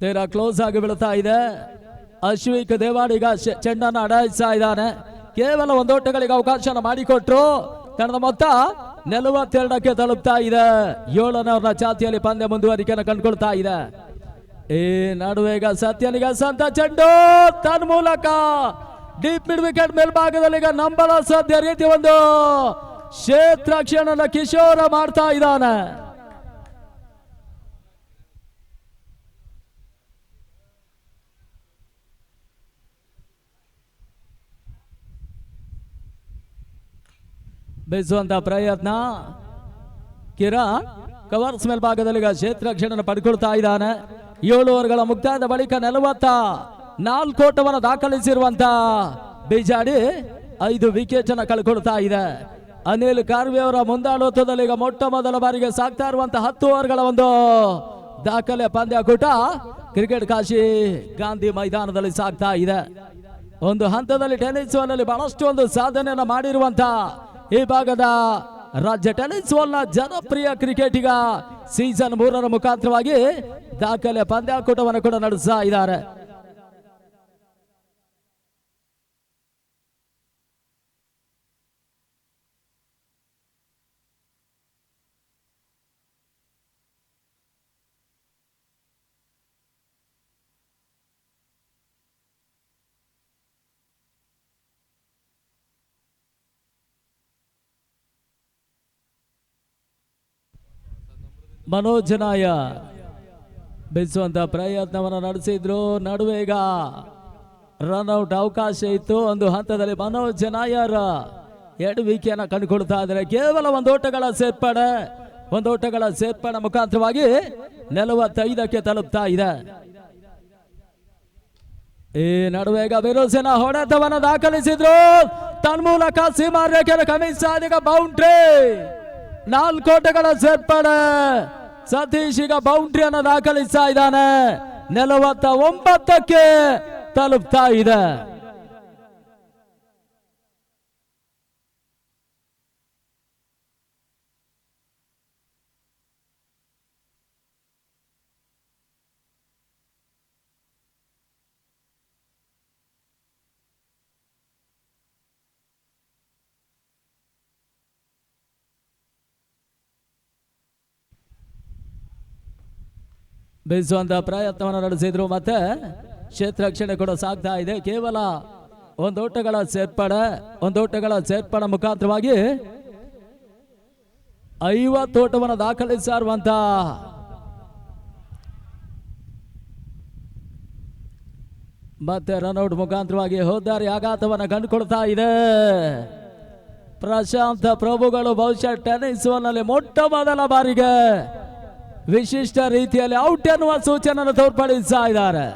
ತೀರಾ ಕ್ಲೋಸ್ ಆಗಿ ಬೀಳ್ತಾ ಇದೆ. ಅಶ್ವಿಕ್ ದೇವಾಡ್ ಈಗ ಚೆಂಡನ್ನು ಅಡಾಯಿಸ್ತಾ ಇದ್ದಾನೆ. ಕೇವಲ 1 ಓಟಗಳಿಗೆ ಅವಕಾಶ ಮಾಡಿಕೊಟ್ರು. ತಂಡದ ಮೊತ್ತ 42ಕ್ಕೆ ತಲುಪ್ತಾ ಇದೆ. 7ನೇ ಓವರ್ನ ಚಾತಿಯಲ್ಲಿ ಪಂದ್ಯ ಮುಂದುವರಿಕೆಯನ್ನು ಕಂಡುಕೊಳ್ತಾ ಇದೆ. ಈ ನಡುವೆ ಈಗ ಸತ್ಯನಿಗೆ ಸಂತ ಚೆಂಡು ತನ್ನ ಮೂಲಕ ಡೀಪ್ ಮಿಡ್ ವಿಕೆಟ್ ಮೇಲ್ಭಾಗದಲ್ಲಿ ಈಗ ನಂಬಲ ಸಾಧ್ಯ ರೀತಿ ಒಂದು ಕ್ಷೇತ್ರ ರಕ್ಷಣೆಯನ್ನು ಕಿಶೋರ ಮಾಡ್ತಾ ಇದ್ದಾನೆ. ಬೀಸುವಂತ ಪ್ರಯತ್ನ ಕಿರಣ್ ಕವರ್ಸ್ ಮೇಲ್ಭಾಗದಲ್ಲಿ ಕ್ಷೇತ್ರ ರಕ್ಷಣೆ ಪಡ್ಕೊಳ್ತಾ ಇದ್ದಾನೆ. 7 ಓವರ್ಗಳ ಮುಕ್ತಾಯದ ಬಳಿಕ 44 ಓಟವನ್ನು ದಾಖಲಿಸಿರುವಂತ ಬಿಜಾಡಿ 5 ವಿಕೆಟ್ ಅನ್ನು ಕಳ್ಕೊಳ್ತಾ ಇದೆ. ಅನಿಲ್ ಕಾರ್ವಿ ಅವರ ಮುಂದಾಳತ್ವದಲ್ಲಿ ಈಗ ಮೊಟ್ಟ ಮೊದಲ ಬಾರಿಗೆ ಸಾಗ್ತಾ ಇರುವಂತಹ 10 ಓವರ್ಗಳ ಒಂದು ದಾಖಲೆ ಪಂದ್ಯಾಕೂಟ ಕ್ರಿಕೆಟ್ ಕಾಶಿ ಗಾಂಧಿ ಮೈದಾನದಲ್ಲಿ ಸಾಗ್ತಾ ಇದೆ. ಒಂದು ಹಂತದಲ್ಲಿ ಟೆನ್ನಿಸ್ ಬಾಲ್ನಲ್ಲಿ ಬಹಳಷ್ಟು ಒಂದು ಸಾಧನೆಯನ್ನು ಮಾಡಿರುವಂತ ಈ ಭಾಗದ ರಾಜ್ಯ ಟೆನ್ನಿಸ್ ಬಾಲ್ನ ಜನಪ್ರಿಯ ಕ್ರಿಕೆಟಿಗ ಸೀಸನ್ 3ರ ಮುಖಾಂತರವಾಗಿ ದಾಖಲೆ ಪಂದ್ಯಾಕೂಟವನ್ನು ಕೂಡ ನಡೆಸ್ತಾ ಇದ್ದಾರೆ. ಮನೋಜ್ ನಾಯರ್ ಬೀಸುವಂತ ಪ್ರಯತ್ನವನ್ನು ನಡೆಸಿದ್ರು. ನಡುವೆ ಈಗ ರನ್ಔಟ್ ಅವಕಾಶ ಇತ್ತು. ಒಂದು ಹಂತದಲ್ಲಿ ಮನೋಜ್ ನಾಯರ್ ಎಡವಿಕೆಯನ್ನು ಕಂಡುಕೊಳ್ತಾ ಇದ್ದಾರೆ. ಕೇವಲ ಒಂದು ಓಟಗಳ ಸೇರ್ಪಡೆ ಮುಖಾಂತರವಾಗಿ 45ಕ್ಕೆ ತಲುಪ್ತಾ ಇದೆ. ಈ ನಡುವೆ ಈಗ ಬಿರುಸಿನ ಹೊಡೆತವನ್ನು ದಾಖಲಿಸಿದ್ರು. ತನ್ಮೂಲಕ ಸೀಮಾ ರೇಖೆಯನ್ನು ಕಮಿಸಾದ ಬೌಂಡ್ರಿ. 4 ಓಟಗಳ ಸೇರ್ಪಡೆ. ಸತೀಶ್ ಈಗ ಬೌಂಡ್ರಿಯನ್ನು ದಾಖಲಿಸ್ತಾ ಇದ್ದಾನೆ. 49ಕ್ಕೆ ತಲುಪ್ತಾ ಇದೆ. ಬೀಸುವಂತ ಪ್ರಯತ್ನವನ್ನು ನಡೆಸಿದ್ರು. ಮತ್ತೆ ಕ್ಷೇತ್ರ ರಕ್ಷಣೆ ಕೂಡ ಸಾಗ್ತಾ ಇದೆ. ಕೇವಲ ಒಂದು ಓಟಗಳ ಸೇರ್ಪಡೆ ಮುಖಾಂತರವಾಗಿ 50 ಓಟವನ್ನು ದಾಖಲಿಸಿರುವಂತ ಮತ್ತೆ ರನ್ಔಟ್ ಮುಖಾಂತರವಾಗಿ ಹೋದಾರಿ ಆಘಾತವನ್ನು ಕಂಡುಕೊಳ್ತಾ ಇದೆ. ಪ್ರಶಾಂತ ಪ್ರಭುಗಳು ಬಹುಶಃ ಟೆನ್ನಿಸ್ ನಲ್ಲಿ ಮೊಟ್ಟ ಮೊದಲ ಬಾರಿಗೆ ವಿಶಿಷ್ಟ ರೀತಿಯಲ್ಲಿ ಔಟ್ ಎನ್ನುವ ಸೂಚನೆಯನ್ನು ತೋರ್ಪಡಿಸ್ತಾ ಇದ್ದಾರೆ.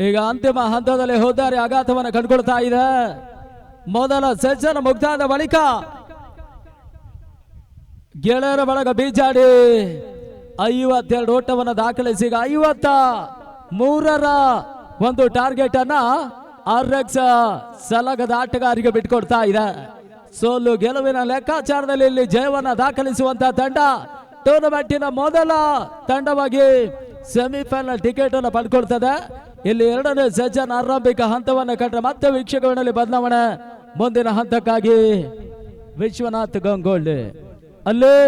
ಈಗ ಅಂತಿಮ ಹಂತದಲ್ಲಿ ಹೋದಾರಿ ಆಘಾತವನ್ನು ಕಂಡುಕೊಳ್ತಾ ಇದೆ. ಮೊದಲ ಸೆಷನ್ ಮುಕ್ತಾಯದ ಬಳಿಕ ಗೆಳೆಯರ ಬಳಗ ಬೀಜಾಡಿ 52 ಓಟವನ್ನು ದಾಖಲಿಸಿ 53ರ ಒಂದು ಟಾರ್ಗೆಟ್ ಅನ್ನ RX ಸಲಗದ ಆಟಗಾರರಿಗೆ ಬಿಟ್ಕೊಡ್ತಾ ಇದೆ. ಸೋಲು ಗೆಲುವಿನ ಲೆಕ್ಕಾಚಾರದಲ್ಲಿ ಇಲ್ಲಿ ಜಯವನ್ನ ದಾಖಲಿಸುವಂತ ತಂಡ ಟೂರ್ನಮೆಂಟಿನ ಮೊದಲ ತಂಡವಾಗಿ ಸೆಮಿಫೈನಲ್ ಟಿಕೆಟ್ ಅನ್ನು ಪಡ್ಕೊಳ್ತದೆ. ಇಲ್ಲಿ 2ನೇ ಸೆಷನ್ ಆರಂಭಿಕ ಹಂತವನ್ನು ಕಂಡ್ರೆ ಮತ್ತೆ ವೀಕ್ಷಕರಲ್ಲಿ ಬದಲಾವಣೆ. ಮುಂದಿನ ಹಂತಕ್ಕಾಗಿ ವಿಶ್ವನಾಥ್ ಗಂಗೋಳ್ಳಿ ಅಲ್ಲಿ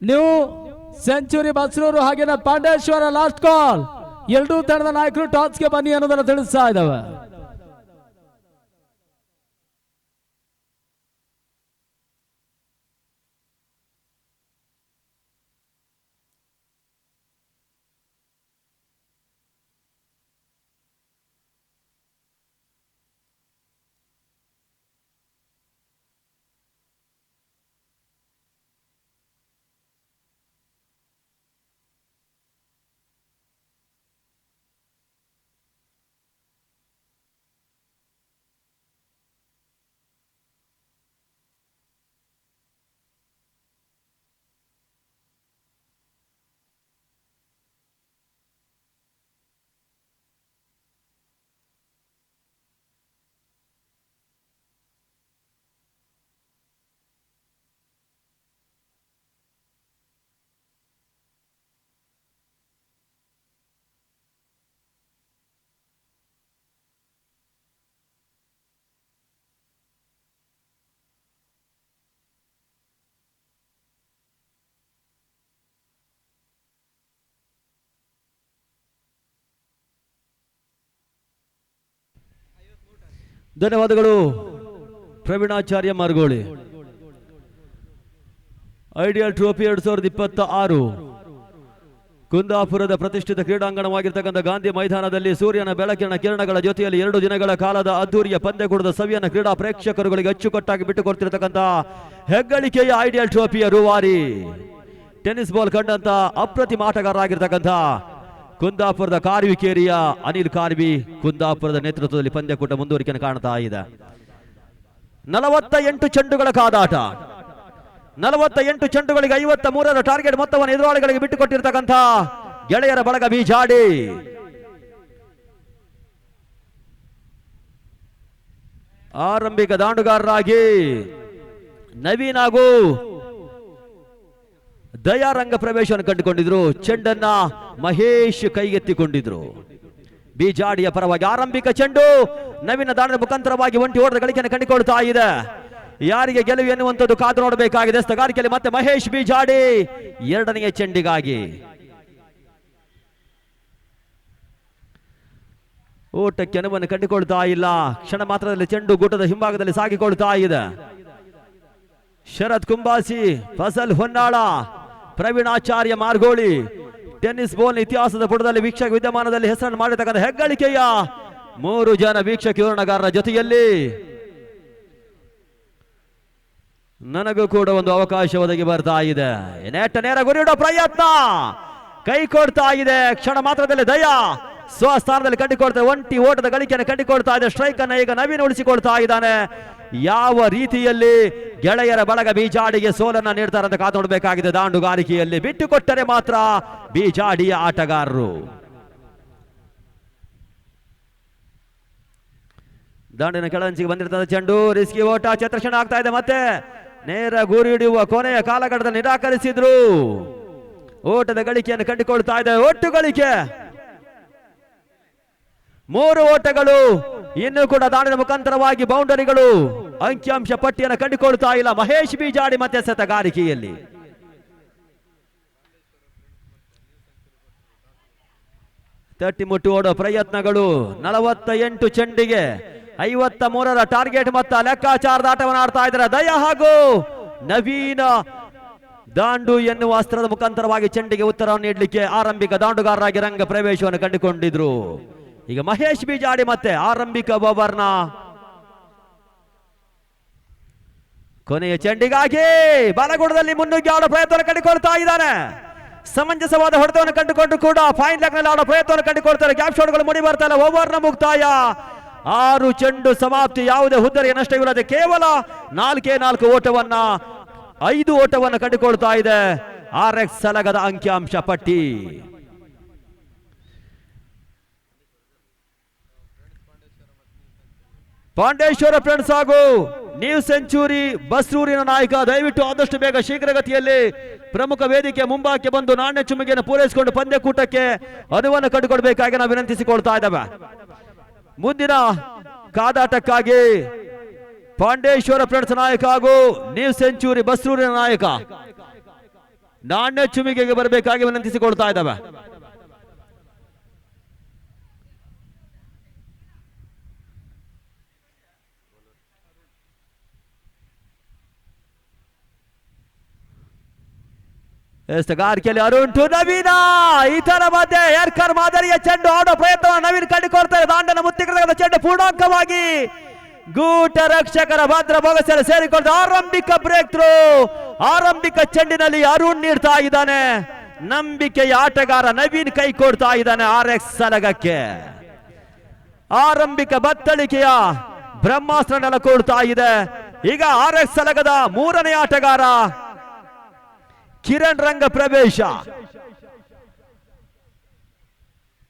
ನೀವು ಸೆಂಚುರಿ ಬಸ್ರೂರು ಹಾಗೇನ ಪಾಂಡೇಶ್ವರ ಲಾಸ್ಟ್ ಕಾಲ್. 2 ತಂಡದ ನಾಯಕರು ಟಾಸ್ಗೆ ಬನ್ನಿ ಅನ್ನೋದನ್ನು ತಿಳಿಸ್ತಾ ಇದ್ದಾವೆ. ಧನ್ಯವಾದಗಳು ಪ್ರವೀಣಾಚಾರ್ಯ ಮಾರ್ಗೋಳಿ. ಐಡಿಯಲ್ ಟ್ರೋಫಿ 2026 ಕುಂದಾಪುರದ ಪ್ರತಿಷ್ಠಿತ ಕ್ರೀಡಾಂಗಣವಾಗಿರ್ತಕ್ಕಂಥ ಗಾಂಧಿ ಮೈದಾನದಲ್ಲಿ ಸೂರ್ಯನ ಬೆಳಕಿನ ಕಿರಣಗಳ ಜೊತೆಯಲ್ಲಿ 2 ದಿನಗಳ ಕಾಲದ ಅದ್ದೂರಿಯ ಪಂದ್ಯಕೂಟದ ಸವಿಯನ್ನು ಕ್ರೀಡಾ ಪ್ರೇಕ್ಷಕರುಗಳಿಗೆ ಅಚ್ಚುಕಟ್ಟಾಗಿ ಬಿಟ್ಟುಕೊಡ್ತಿರತಕ್ಕಂಥ ಹೆಗ್ಗಳಿಕೆಯ ಐಡಿಯಲ್ ಟ್ರೋಫಿಯ ರೂವಾರಿ ಟೆನ್ನಿಸ್ ಬಾಲ್ ಕಂಡಂತ ಅಪ್ರತಿಮ ಆಟಗಾರರಾಗಿರ್ತಕ್ಕಂಥ ಕುಂದಾಪುರದ ಕಾರ್ವಿಕೇರಿಯ ಅನಿಲ್ ಕಾರ್ವಿ ಕುಂದಾಪುರದ ನೇತೃತ್ವದಲ್ಲಿ ಪಂದ್ಯಕೂಟ ಮುಂದುವರಿಕೆಯನ್ನು ಕಾಣ್ತಾ ಇದೆ. 48 ಚೆಂಡುಗಳ ಕಾದಾಟ, 48 ಚೆಂಡುಗಳಿಗೆ 53ರ ಟಾರ್ಗೆಟ್ ಮೊತ್ತವನ್ನು ಎದುರಾಳಿಗಳಿಗೆ ಬಿಟ್ಟುಕೊಟ್ಟಿರ್ತಕ್ಕಂಥ ಗೆಳೆಯರ ಬಳಗ ಬೀಜಾಡಿ. ಆರಂಭಿಕ ದಾಂಡುಗಾರರಾಗಿ ನವೀನ್ ಹಾಗೂ ದಯಾರಂಗ ಪ್ರವೇಶವನ್ನು ಕಂಡುಕೊಂಡಿದ್ರು. ಚೆಂಡನ್ನ ಮಹೇಶ್ ಕೈಗೆತ್ತಿಕೊಂಡಿದ್ರು. ಬೀಜಾಡಿಯ ಪರವಾಗಿ ಆರಂಭಿಕ ಚೆಂಡು ನವೀನ ದಾಂಡಿನ ಮುಖಾಂತರವಾಗಿ ಒಂಟಿ ಓಟದ ಗಳಿಕೆಯನ್ನು ಕಂಡುಕೊಳ್ತಾ ಇದೆ. ಯಾರಿಗೆ ಗೆಲುವು ಎನ್ನುವಂಥದ್ದು ಕಾದು ನೋಡಬೇಕಾಗಿದೆ. ಸ್ಥಗಾರಿಕೆಯಲ್ಲಿ ಮತ್ತೆ ಮಹೇಶ್ ಬೀಜಾಡಿ ಎರಡನೆಯ ಚೆಂಡಿಗಾಗಿ ಓಟಕ್ಕೆ ಅನುವನ್ನು ಕಂಡುಕೊಳ್ತಾ ಇಲ್ಲ. ಕ್ಷಣ ಮಾತ್ರದಲ್ಲಿ ಚೆಂಡು ಗೂಟದ ಹಿಂಭಾಗದಲ್ಲಿ ಸಾಗಿಕೊಳ್ತಾ ಇದೆ. ಶರತ್ ಕುಂಬಾಸಿ, ಫಸಲ್ ಹೊನ್ನಾಳ, ಪ್ರವೀಣಾಚಾರ್ಯ ಮಾರ್ಗೋಳಿ ಟೆನ್ನಿಸ್ ಬಾಲ್ ಇತಿಹಾಸದ ಪುಟದಲ್ಲಿ ವೀಕ್ಷಕ ವಿದ್ಯಮಾನದಲ್ಲಿ ಹೆಸರನ್ನು ಮಾಡಿರ್ತಕ್ಕಂಥ ಹೆಗ್ಗಳಿಕೆಯ 3 ಜನ ವೀಕ್ಷಕ ವಿವರಣಗಾರರ ಜೊತೆಯಲ್ಲಿ ನನಗೂ ಕೂಡ ಒಂದು ಅವಕಾಶ ಒದಗಿ ಬರ್ತಾ ಇದೆ. ನೆಟ್ಟ ನೇರ ಗುರಿಯಿಡೋ ಪ್ರಯತ್ನ ಕೈ ಕೊಡ್ತಾ ಇದೆ. ಕ್ಷಣ ಮಾತ್ರದಲ್ಲಿ ದಯಾ ಸ್ವಸ್ಥಾನದಲ್ಲಿ ಕಂಡುಕೊಳ್ತಾ ಒಂಟಿ ಓಟದ ಗಳಿಕೆಯನ್ನು ಕಂಡುಕೊಳ್ತಾ ಇದೆ. ಸ್ಟ್ರೈಕ್ ಅನ್ನು ಈಗ ನವೀನ್ ಉಳಿಸಿಕೊಳ್ತಾ ಇದ್ದಾನೆ. ಯಾವ ರೀತಿಯಲ್ಲಿ ಗೆಳೆಯರ ಬಳಗ ಬೀಜಾಡಿಗೆ ಸೋಲನ್ನ ನೀಡ್ತಾರೆ ಅಂತ ಕಾದು ನೋಡಬೇಕಾಗಿದೆ. ದಾಂಡುಗಾರಿಕೆಯಲ್ಲಿ ಬಿಟ್ಟುಕೊಟ್ಟರೆ ಮಾತ್ರ ಬೀಜಾಡಿಯ ಆಟಗಾರರು. ದಾಂಡಿನ ಕೆಳಂಚಿಗೆ ಬಂದಿರ್ತದೆ ಚೆಂಡು, ರಿಸ್ಕಿ ಓಟ, ಚತ್ರಕ್ಷಣ ಆಗ್ತಾ ಇದೆ. ಮತ್ತೆ ನೇರ ಗುರಿ ಹಿಡಿಯುವ ಕೊನೆಯ ಕಾಲಘಟ್ಟದಲ್ಲಿ ನಿರಾಕರಿಸಿದ್ರು. ಓಟದ ಗಳಿಕೆಯನ್ನು ಕಂಡುಕೊಳ್ತಾ ಇದೆ. ಒಟ್ಟು ಗಳಿಕೆ 3 ಓಟಗಳು. ಇನ್ನು ಕೂಡ ದಾಂಡಿನ ಮುಖಾಂತರವಾಗಿ ಬೌಂಡರಿಗಳು ಅಂಕಿಅಂಶ ಪಟ್ಟಿಯನ್ನು ಕಂಡುಕೊಳ್ತಾ ಇಲ್ಲ. ಮಹೇಶ್ ಬೀಜಾಡಿ ಮತ್ತೆ ಸೆತಗಾರಿಕೆಯಲ್ಲಿ ತಟ್ಟಿ ಮುಟ್ಟು ಓಡೋ ಪ್ರಯತ್ನಗಳು. 48 ಚೆಂಡಿಗೆ 53ರ ಟಾರ್ಗೆಟ್ ಮೊತ್ತ ಲೆಕ್ಕಾಚಾರದ ಆಟವನ್ನು ಆಡ್ತಾ ಇದ್ದಾರೆ ದಯಾ ಹಾಗೂ ನವೀನ. ದಾಂಡು ಎನ್ನುವ ಅಸ್ತ್ರದ ಮುಖಾಂತರವಾಗಿ ಚೆಂಡಿಗೆ ಉತ್ತರವನ್ನು ನೀಡಲಿಕ್ಕೆ ಆರಂಭಿಕ ದಾಂಡುಗಾರರಾಗಿ ರಂಗ ಪ್ರವೇಶವನ್ನು ಕಂಡುಕೊಂಡಿದ್ರು. ಈಗ ಮಹೇಶ್ ಬೀಜಾಡಿ ಮತ್ತೆ ಆರಂಭಿಕ ಓವರ್ನ ಕೊನೆಯ ಚೆಂಡಿಗಾಗಿ ಬಲಗುಡದಲ್ಲಿ ಮುನ್ನುಗ್ಗಿ ಆಡೋ ಪ್ರಯತ್ನವನ್ನು ಕಂಡುಕೊಳ್ತಾ ಇದ್ದಾನೆ. ಸಮಂಜಸವಾದ ಹೊಡೆತವನ್ನು ಕಂಡುಕೊಂಡು ಕೂಡ ಫೈನ್ ಲೆಗ್ ನಲ್ಲಿ ಆಡೋ ಪ್ರಯತ್ನವನ್ನು ಕಂಡುಕೊಳ್ತಾರೆ. ಗ್ಯಾಪ್ ಶಾಟ್ಗಳು ಮುಡಿ ಬರ್ತಾ ಇಲ್ಲ. ಓವರ್ನ ಮುಕ್ತಾಯ. 6 ಚೆಂಡು ಸಮಾಪ್ತಿ. ಯಾವುದೇ ಹುದ್ದರಿಯ ನಷ್ಟವಿಲ್ಲದೆ ಕೇವಲ 4 ಓಟವನ್ನ 5 ಓಟವನ್ನು ಕಂಡುಕೊಳ್ತಾ ಇದೆ RX ಸಲಗದ ಅಂಕಿಅಂಶ ಪಟ್ಟಿ. ಪಾಂಡೇಶ್ವರ ಫ್ರೆಂಡ್ಸ್ ಹಾಗೂ ನ್ಯೂ ಸೆಂಚುರಿ ಬಸ್ರೂರಿನ ನಾಯಕ ದಯವಿಟ್ಟು ಆದಷ್ಟು ಬೇಗ ಶೀಘ್ರಗತಿಯಲ್ಲಿ ಪ್ರಮುಖ ವೇದಿಕೆ ಮುಂಭಾಗಕ್ಕೆ ಬಂದು ನಾಣ್ಯ ಚುಮ್ಮಿಗೆಯನ್ನು ಪೂರೈಸಿಕೊಂಡು ಪಂದ್ಯಕೂಟಕ್ಕೆ ಅನುವನ್ನು ಕಂಡುಕೊಳ್ಬೇಕಾಗಿ ನಾವು ವಿನಂತಿಸಿಕೊಳ್ತಾ ಇದ್ದೇವೆ. ಮುಂದಿನ ಕಾದಾಟಕ್ಕಾಗಿ ಪಾಂಡೇಶ್ವರ ಫ್ರೆಂಡ್ಸ್ ನಾಯಕ ಹಾಗೂ ನ್ಯೂ ಸೆಂಚುರಿ ಬಸ್ರೂರಿನ ನಾಯಕ ನಾಣ್ಯ ಚುಮ್ಮಿಗೆಗೆ ಬರಬೇಕಾಗಿ ವಿನಂತಿಸಿಕೊಳ್ತಾ ಇದ್ದೇವೆ. ಎಸ್ತಗಾರಿಕೆಯಲ್ಲಿ ಅರುಣ್ ಟು ನವೀನ. ಇತರ ಮಧ್ಯೆ ಏರ್ಕರ್ ಮಾದರಿಯ ಚೆಂಡು ಆಡೋ ಪ್ರಯತ್ನವನ್ನು ನವೀನ್ ಕಂಡುಕೊಳ್ತಾರೆ. ದಾಂಡನ ಮುತ್ತಿಗೆ ಚೆಂಡು ಪೂರ್ಣಾಂಕವಾಗಿ ಗೂಟ ರಕ್ಷಕರ ಭದ್ರ ಬೊಗಸೆಯಲ್ಲಿ ಸೇರಿಕೊಂಡು ಆರಂಭಿಕ ಬ್ರೇಕ್ ಥ್ರೂ. ಆರಂಭಿಕ ಚೆಂಡಿನಲ್ಲಿ ಅರುಣ್ ನೀಡ್ತಾ ಇದ್ದಾನೆ. ನಂಬಿಕೆಯ ಆಟಗಾರ ನವೀನ್ ಕೈ ಕೊಡ್ತಾ ಇದ್ದಾನೆ RX ಸಲಗಕ್ಕೆ. ಆರಂಭಿಕ ಬತ್ತಳಿಕೆಯ ಬ್ರಹ್ಮಾಸ್ತ್ರ ನೆಲಕೊಳ್ತಾ ಇದೆ. ಈಗ RX ಸಲಗದ 3ನೇ ಆಟಗಾರ ಕಿರಣ್ ರಂಗ ಪ್ರವೇಶ.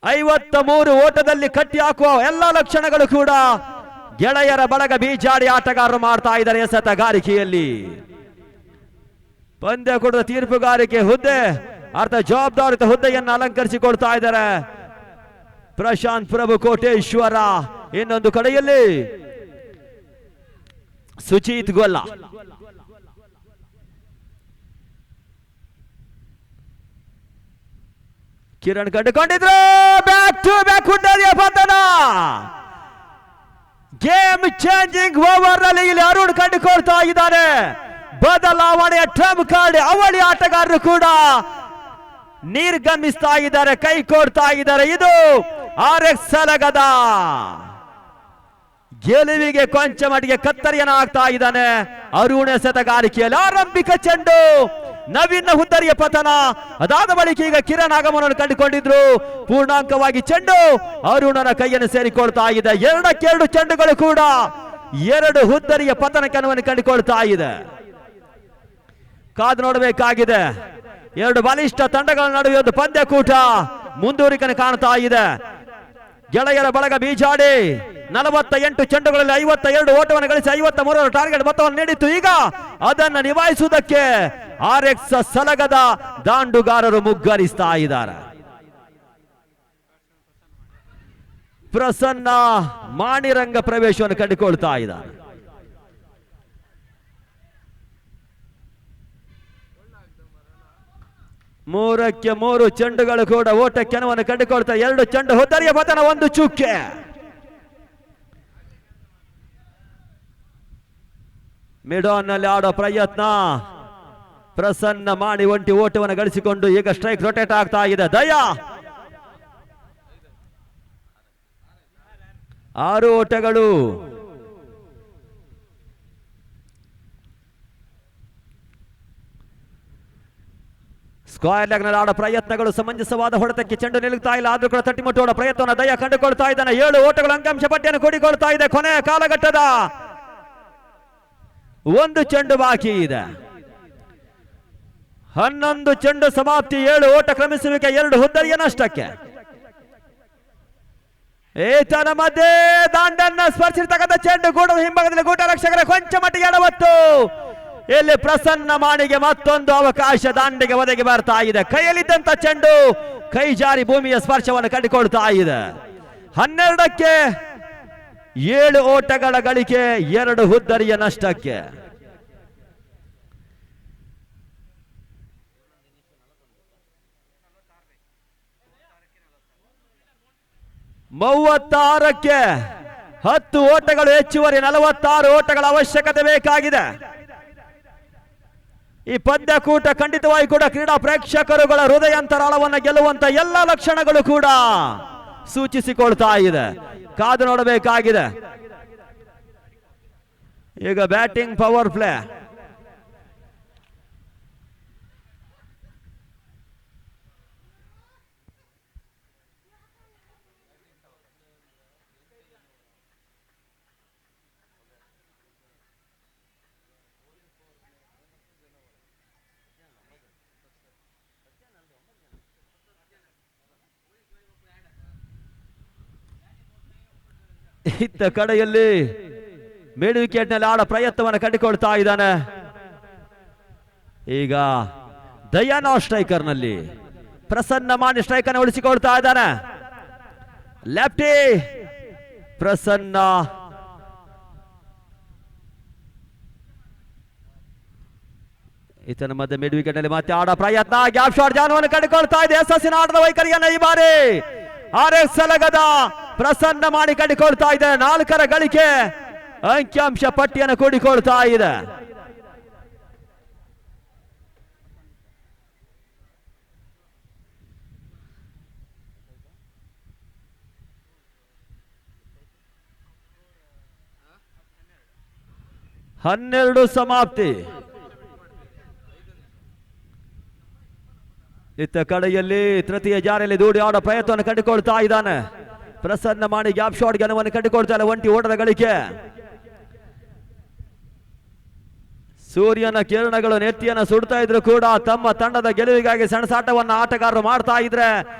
53 ಓಟದಲ್ಲಿ ಕಟ್ಟಿ ಹಾಕುವ ಎಲ್ಲ ಲಕ್ಷಣಗಳು ಕೂಡ ಗೆಳೆಯರ ಬಳಗ ಬೀಜಾಡಿ ಆಟಗಾರರು ಮಾಡ್ತಾ ಇದ್ದಾರೆ ಎಸೆತಗಾರಿಕೆಯಲ್ಲಿ. ಪಂದ್ಯಕೂಟದ ತೀರ್ಪುಗಾರಿಕೆ ಹುದ್ದೆ ಜವಾಬ್ದಾರಿತ ಹುದ್ದೆಯನ್ನು ಅಲಂಕರಿಸಿಕೊಳ್ತಾ ಇದ್ದಾರೆ ಪ್ರಶಾಂತ್ ಪ್ರಭು ಕೋಟೇಶ್ವರ. ಇನ್ನೊಂದು ಕಡೆಯಲ್ಲಿ ಸುಚೀತ್ ಗೊಲ್ಲ. ಕಿರಣ್ ಕಂಡುಕೊಂಡಿದ್ರು. ಬ್ಯಾಕ್ ಟು ಬ್ಯಾಕ್ ಹುಡ್ಡರಿಯ ಬಂಧನ. ಗೇಮ್ ಗೇಮ್ ಚೇಂಜಿಂಗ್ ಓವರ್ ನಲ್ಲಿ ಇಲ್ಲಿ ಅರುಣ್ ಕಂಡುಕೊಳ್ತಾ ಇದ್ದಾರೆ. ಬದಲಾವಣೆಯ ಟ್ರಂಪ್ ಕಾರ್ಡ್ ಅವಳಿ ಆಟಗಾರರು ಕೂಡ ನಿರ್ಗಮಿಸ್ತಾ ಇದ್ದಾರೆ, ಕೈ ಕೊಡ್ತಾ ಇದ್ದಾರೆ. ಇದು RX ಸಲಗದ ಗೆಲುವಿಗೆ ಕೊಂಚ ಮಟ್ಟಿಗೆ ಕತ್ತರಿಯನ್ನ ಆಗ್ತಾ ಇದ್ದಾನೆ. ಅರುಣ ಎಸೆತಗಾರಿಕೆಯಲ್ಲಿ ಆರಂಭಿಕ ಚೆಂಡು, ನವೀನ್ ಹುದ್ದರಿಯ ಪತನ. ಅದಾದ ಬಳಿಕ ಈಗ ಕಿರಣ್ ಆಗಮನವನ್ನು ಕಂಡುಕೊಂಡಿದ್ರು. ಪೂರ್ಣಾಂಕವಾಗಿ ಚೆಂಡು ಅರುಣನ ಕೈಯನ್ನು ಸೇರಿಕೊಳ್ತಾ ಇದೆ. 2-2 ಚೆಂಡುಗಳು ಕೂಡ 2 ಹುದ್ದರಿಯ ಪತನವನ್ನು ಕಂಡುಕೊಳ್ತಾ ಇದೆ. ಕಾದು ನೋಡಬೇಕಾಗಿದೆ. 2 ಬಲಿಷ್ಠ ತಂಡಗಳ ನಡುವೆ ಒಂದು ಪಂದ್ಯಕೂಟ ಮುಂದುವರಿಕೆ ಕಾಣ್ತಾ ಇದೆ. ಗೆಳೆಯರ ಬಳಗ ಬೀಜಾಡಿ 48 ಚೆಂಡುಗಳಲ್ಲಿ 52 ಓಟವನ್ನು ಗಳಿಸಿ 53 ಟಾರ್ಗೆಟ್ ಮೊತ್ತವನ್ನು ನೀಡಿತ್ತು. ಈಗ ಅದನ್ನು ನಿಭಾಯಿಸುವುದಕ್ಕೆ RX ಸಲಗದ ದಾಂಡುಗಾರರು ಮುಗ್ಗರಿಸ್ತಾ ಇದ್ದಾರೆ. ಪ್ರಸನ್ನ ಮಾಣಿರಂಗ ಪ್ರವೇಶವನ್ನು ಕಂಡುಕೊಳ್ತಾ ಇದ್ದಾರೆ. ಮೂರಕ್ಕೆ 3 ಚೆಂಡುಗಳು ಕೂಡ ಓಟ ಕೆನವನ್ನು ಕಂಡುಕೊಳ್ತಾರೆ. 2 ಚೆಂಡು ಹುದ್ದರಿಯ ಪತನ, 1 ಚುಕ್ಕೆ. ಮಿಡಾನ್ ನಲ್ಲಿ ಆಡೋ ಪ್ರಯತ್ನ. ಪ್ರಸನ್ನ ಮಾಡಿ ಒಂಟಿ ಓಟವನ್ನು ಗಳಿಸಿಕೊಂಡು ಈಗ ಸ್ಟ್ರೈಕ್ ರೊಟೇಟ್ ಆಗ್ತಾ ಇದೆ. ದಯಾ 6 ಓಟಗಳು. ಸ್ಕ್ವೇರ್ ಲೆಗ್ ನಲ್ಲಿ ಆಡೋ ಪ್ರಯತ್ನಗಳು, ಸಮಂಜಸವಾದ ಹೊಡೆತಕ್ಕೆ ಚೆಂಡು ನಿಲ್ಲುತ್ತಾ ಇಲ್ಲ. ಆದ್ರೂ ಕೂಡ ತಟ್ಟಿ ಮುಟ್ಟುವ ಪ್ರಯತ್ನವನ್ನು ದಯಾ ಕಂಡುಕೊಳ್ತಾ ಇದ್ದಾನೆ. 7 ಓಟಗಳು ಅಂಕಾಂಶ ಪಟ್ಟಿಯನ್ನು ಕೂಡಿಕೊಳ್ತಾ ಇದೆ. ಕೊನೆಯ ಕಾಲಘಟ್ಟದ 1 ಚೆಂಡು ಬಾಕಿ ಇದೆ. 11 ಚೆಂಡು ಸಮಾಪ್ತಿ, 7 ಓಟ ಕ್ರಮಿಸುವಿಕೆ, 2 ಹುದ್ದರಿಯ ನಷ್ಟಕ್ಕೆ. ಈತನ ಮಧ್ಯೆ ದಾಂಡನ್ನ ಸ್ಪರ್ಶಿರ್ತಕ್ಕಂಥ ಚೆಂಡು ಗೂಡದ ಹಿಂಭಾಗದಲ್ಲಿ ಗೂಟ ರಕ್ಷಕರ ಕೊಂಚ ಮಟ್ಟಿಗೆ ಎಡವತ್ತು. ಇಲ್ಲಿ ಪ್ರಸನ್ನ ಮಾಣಿಗೆ ಮತ್ತೊಂದು ಅವಕಾಶ ದಾಂಡಿಗೆ ಒದಗಿ ಬರ್ತಾ ಇದೆ. ಕೈಯಲ್ಲಿದ್ದಂತ ಚೆಂಡು ಕೈ ಜಾರಿ ಭೂಮಿಯ ಸ್ಪರ್ಶವನ್ನು ಕಂಡುಕೊಳ್ತಾ ಇದೆ. 12ಕ್ಕೆ 7 ಓಟಗಳ ಗಳಿಕೆ, 2 ಹುದ್ದರಿಯ ನಷ್ಟಕ್ಕೆ. ಮೂವತ್ತಾರಕ್ಕೆ 10 ಓಟಗಳು ಹೆಚ್ಚುವರಿ, 46 ಓಟಗಳ ಅವಶ್ಯಕತೆ ಬೇಕಾಗಿದೆ. ಈ ಪಂದ್ಯಕೂಟ ಖಂಡಿತವಾಗಿ ಕೂಡ ಕ್ರೀಡಾ ಪ್ರೇಕ್ಷಕರುಗಳ ಹೃದಯಾಂತರಾಳವನ್ನು ಗೆಲ್ಲುವಂತ ಎಲ್ಲ ಲಕ್ಷಣಗಳು ಕೂಡ ಸೂಚಿಸಿಕೊಳ್ತಾ ಇದೆ. ಕಾದು ನೋಡಬೇಕಾಗಿದೆ. ಈಗ ಬ್ಯಾಟಿಂಗ್ ಪವರ್ ಪ್ಲೇ. ಇತ್ತ ಕಡೆಯಲ್ಲಿ ಮಿಡ್ ವಿಕೆಟ್ ನಲ್ಲಿ ಆಡ ಪ್ರಯತ್ನವನ್ನು ಕಂಡುಕೊಳ್ತಾ ಇದ್ದಾನೆ. ಈಗ ದಯಾನಾ ಸ್ಟ್ರೈಕರ್ ನಲ್ಲಿ ಪ್ರಸನ್ನ ಮಾಡಿ ಸ್ಟ್ರೈಕ್ ಅನ್ನು ಉಳಿಸಿಕೊಳ್ತಾ ಇದ್ದಾನೆ. ಲೆಫ್ಟಿ ಪ್ರಸನ್ನ ಈತನ ಮಧ್ಯೆ ಮಿಡ್ ವಿಕೆಟ್ ನಲ್ಲಿ ಮತ್ತೆ ಆಡ ಪ್ರಯತ್ನ, ಗ್ಯಾಪ್ ಶಾಟ್ ಜಾನವನ್ನು ಕಂಡುಕೊಳ್ತಾ ಇದೆ. ಯಶಸ್ಸಿನ ಆಟದ ವೈಖರಿಯನ್ನ ಈ ಬಾರಿ RX ಸಲಗದ ಪ್ರಸನ್ನ ಮಾಡಿ ಕಂಡುಕೊಳ್ತಾ ಇದೆ. 4ರ ಗಳಿಕೆ, ಅಂಕಿಅಂಶ ಪಟ್ಟಿಯನ್ನು ಕೂಡಿಕೊಳ್ತಾ ಇದೆ. ಹನ್ನೆರಡು ಸಮಾಪ್ತಿ. ಇತ್ತ ಕಡೆಯಲ್ಲಿ ತೃತೀಯ ಜಾರಿಯಲ್ಲಿ ದೂಡಿ ಆಡೋ ಪ್ರಯತ್ನವನ್ನು ಕಂಡುಕೊಳ್ತಾ ಇದ್ದಾನೆ. ಪ್ರಸನ್ನ ಮಾಡಿ ಗ್ಯಾಪ್ ಶಾಟ್ ಗೆಲುವನ್ನು ಕಂಡುಕೊಳ್ತಾ ಇಲ್ಲ. ಒಂಟಿ ಓಟದ ಗಳಿಕೆ. ಸೂರ್ಯನ ಕಿರಣಗಳು ನೆತ್ತಿಯನ್ನು ಸುಡ್ತಾ ಇದ್ರು ಕೂಡ ತಮ್ಮ ತಂಡದ ಗೆಲುವಿಗಾಗಿ ಸೆಣಸಾಟವನ್ನು ಆಟಗಾರರು ಮಾಡ್ತಾ ಇದ್ರೆ